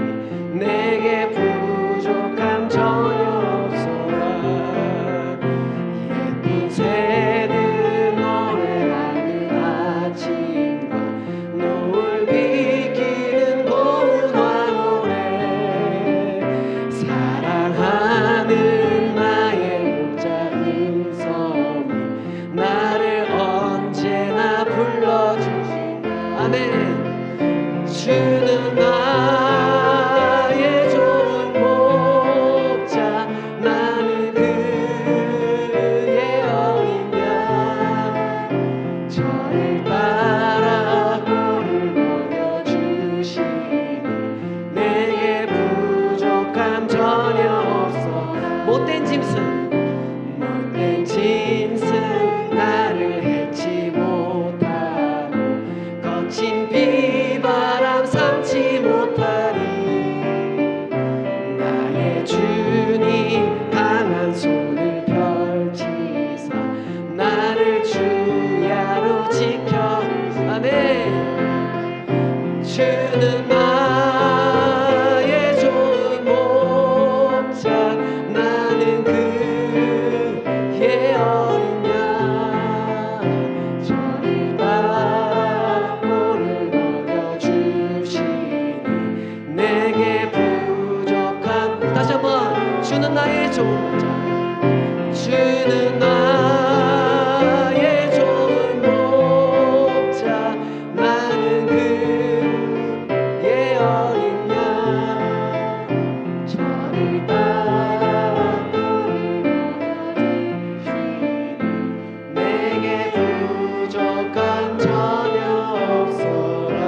내게 부족함 전혀 없소라 예쁜 새들 노래하는 아침과 노을 비키는 고운 황홀에 사랑하는 나의 목자 음성이 나를 언제나 불러주신 아멘 주는 나의 좋은 목자 나는 그의 어린 양 저를 따라 꼴을 먹여주시니 내게 부족함 전혀 없어 못된 짐승 나를 해치 못하고 거친 비바람 삼지 못하니 나의 주님 강한 손을 펼치사 나를 주야로 지켜 아멘 주는 나의 좋은 목자 나는 그의 어린 양 저를 따라 꼴을 먹여주시니 내게 부족한 다시 한번 주는 나의 좋은 목자 주는 나의 좋은 목자 나는 그의 어린 양 저를 따라 꼴을 먹여주시니 내게 부족함 전혀 없어라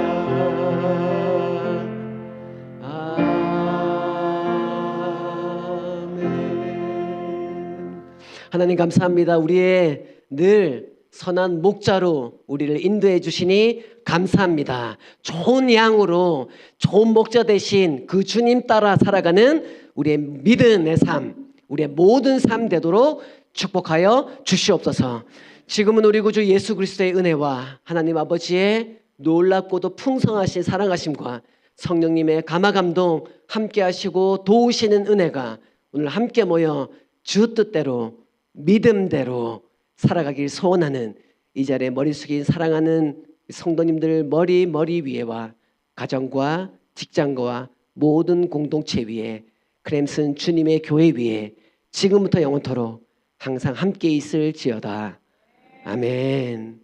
아멘. 하나님 감사합니다. 우리의 늘 선한 목자로 우리를 인도해 주시니 감사합니다. 좋은 양으로 좋은 목자 대신 그 주님 따라 살아가는 우리의 믿음의 삶, 우리의 모든 삶 되도록 축복하여 주시옵소서. 지금은 우리 구주 예수 그리스도의 은혜와 하나님 아버지의 놀랍고도 풍성하신 사랑하심과 성령님의 감화 감동 함께 하시고 도우시는 은혜가 오늘 함께 모여 주 뜻대로 믿음대로 살아가길 소원하는 이 자리에 머리 숙인 사랑하는 성도님들 머리 위에와 가정과 직장과 모든 공동체 위에 크램슨 주님의 교회 위에 지금부터 영원토록 항상 함께 있을지어다. 아멘.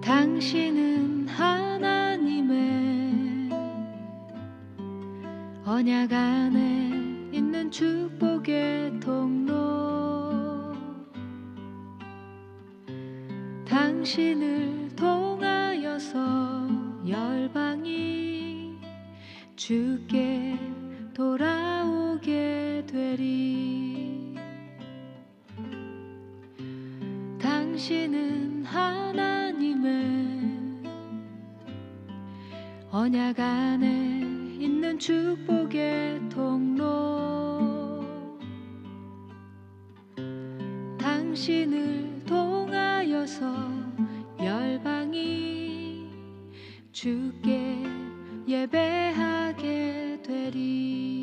당신은 하나님의 언약 안에 있는 축복의 통로. 당신을 통하여서 열방이 주께 돌아오게 되리. 당신은 하나님의 언약 안에 있는 축복의 통로. 당신을 통하여서 열방이 주께 예배하게 되리.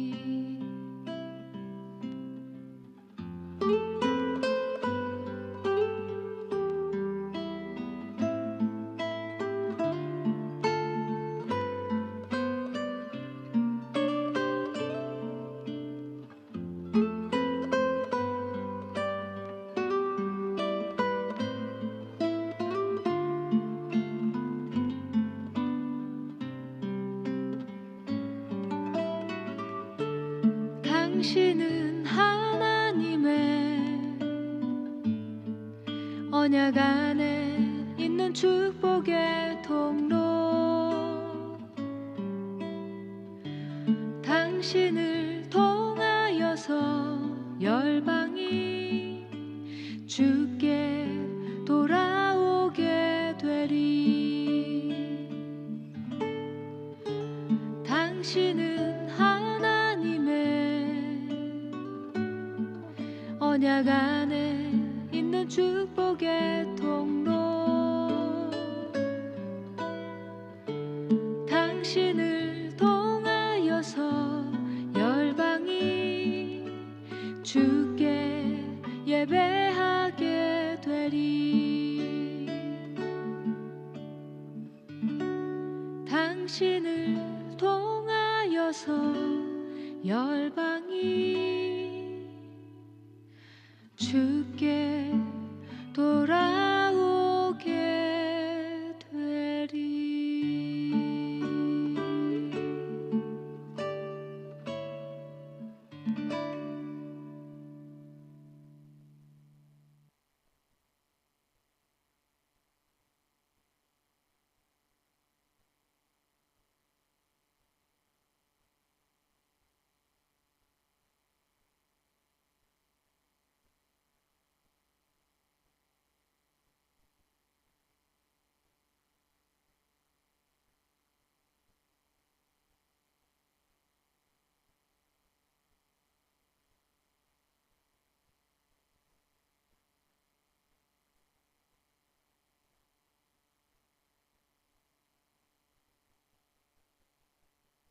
당신은 하나님의 언약 안에 있는 축복의 통로. 당신을 통하여서 열방이 주께 돌아오게 되리. 당신은 하나님의 언약 안에 있는 축복의 통로 당신을 통하여서 열방이 주께 예배하게 되리 당신을 통하여서 열방이 주께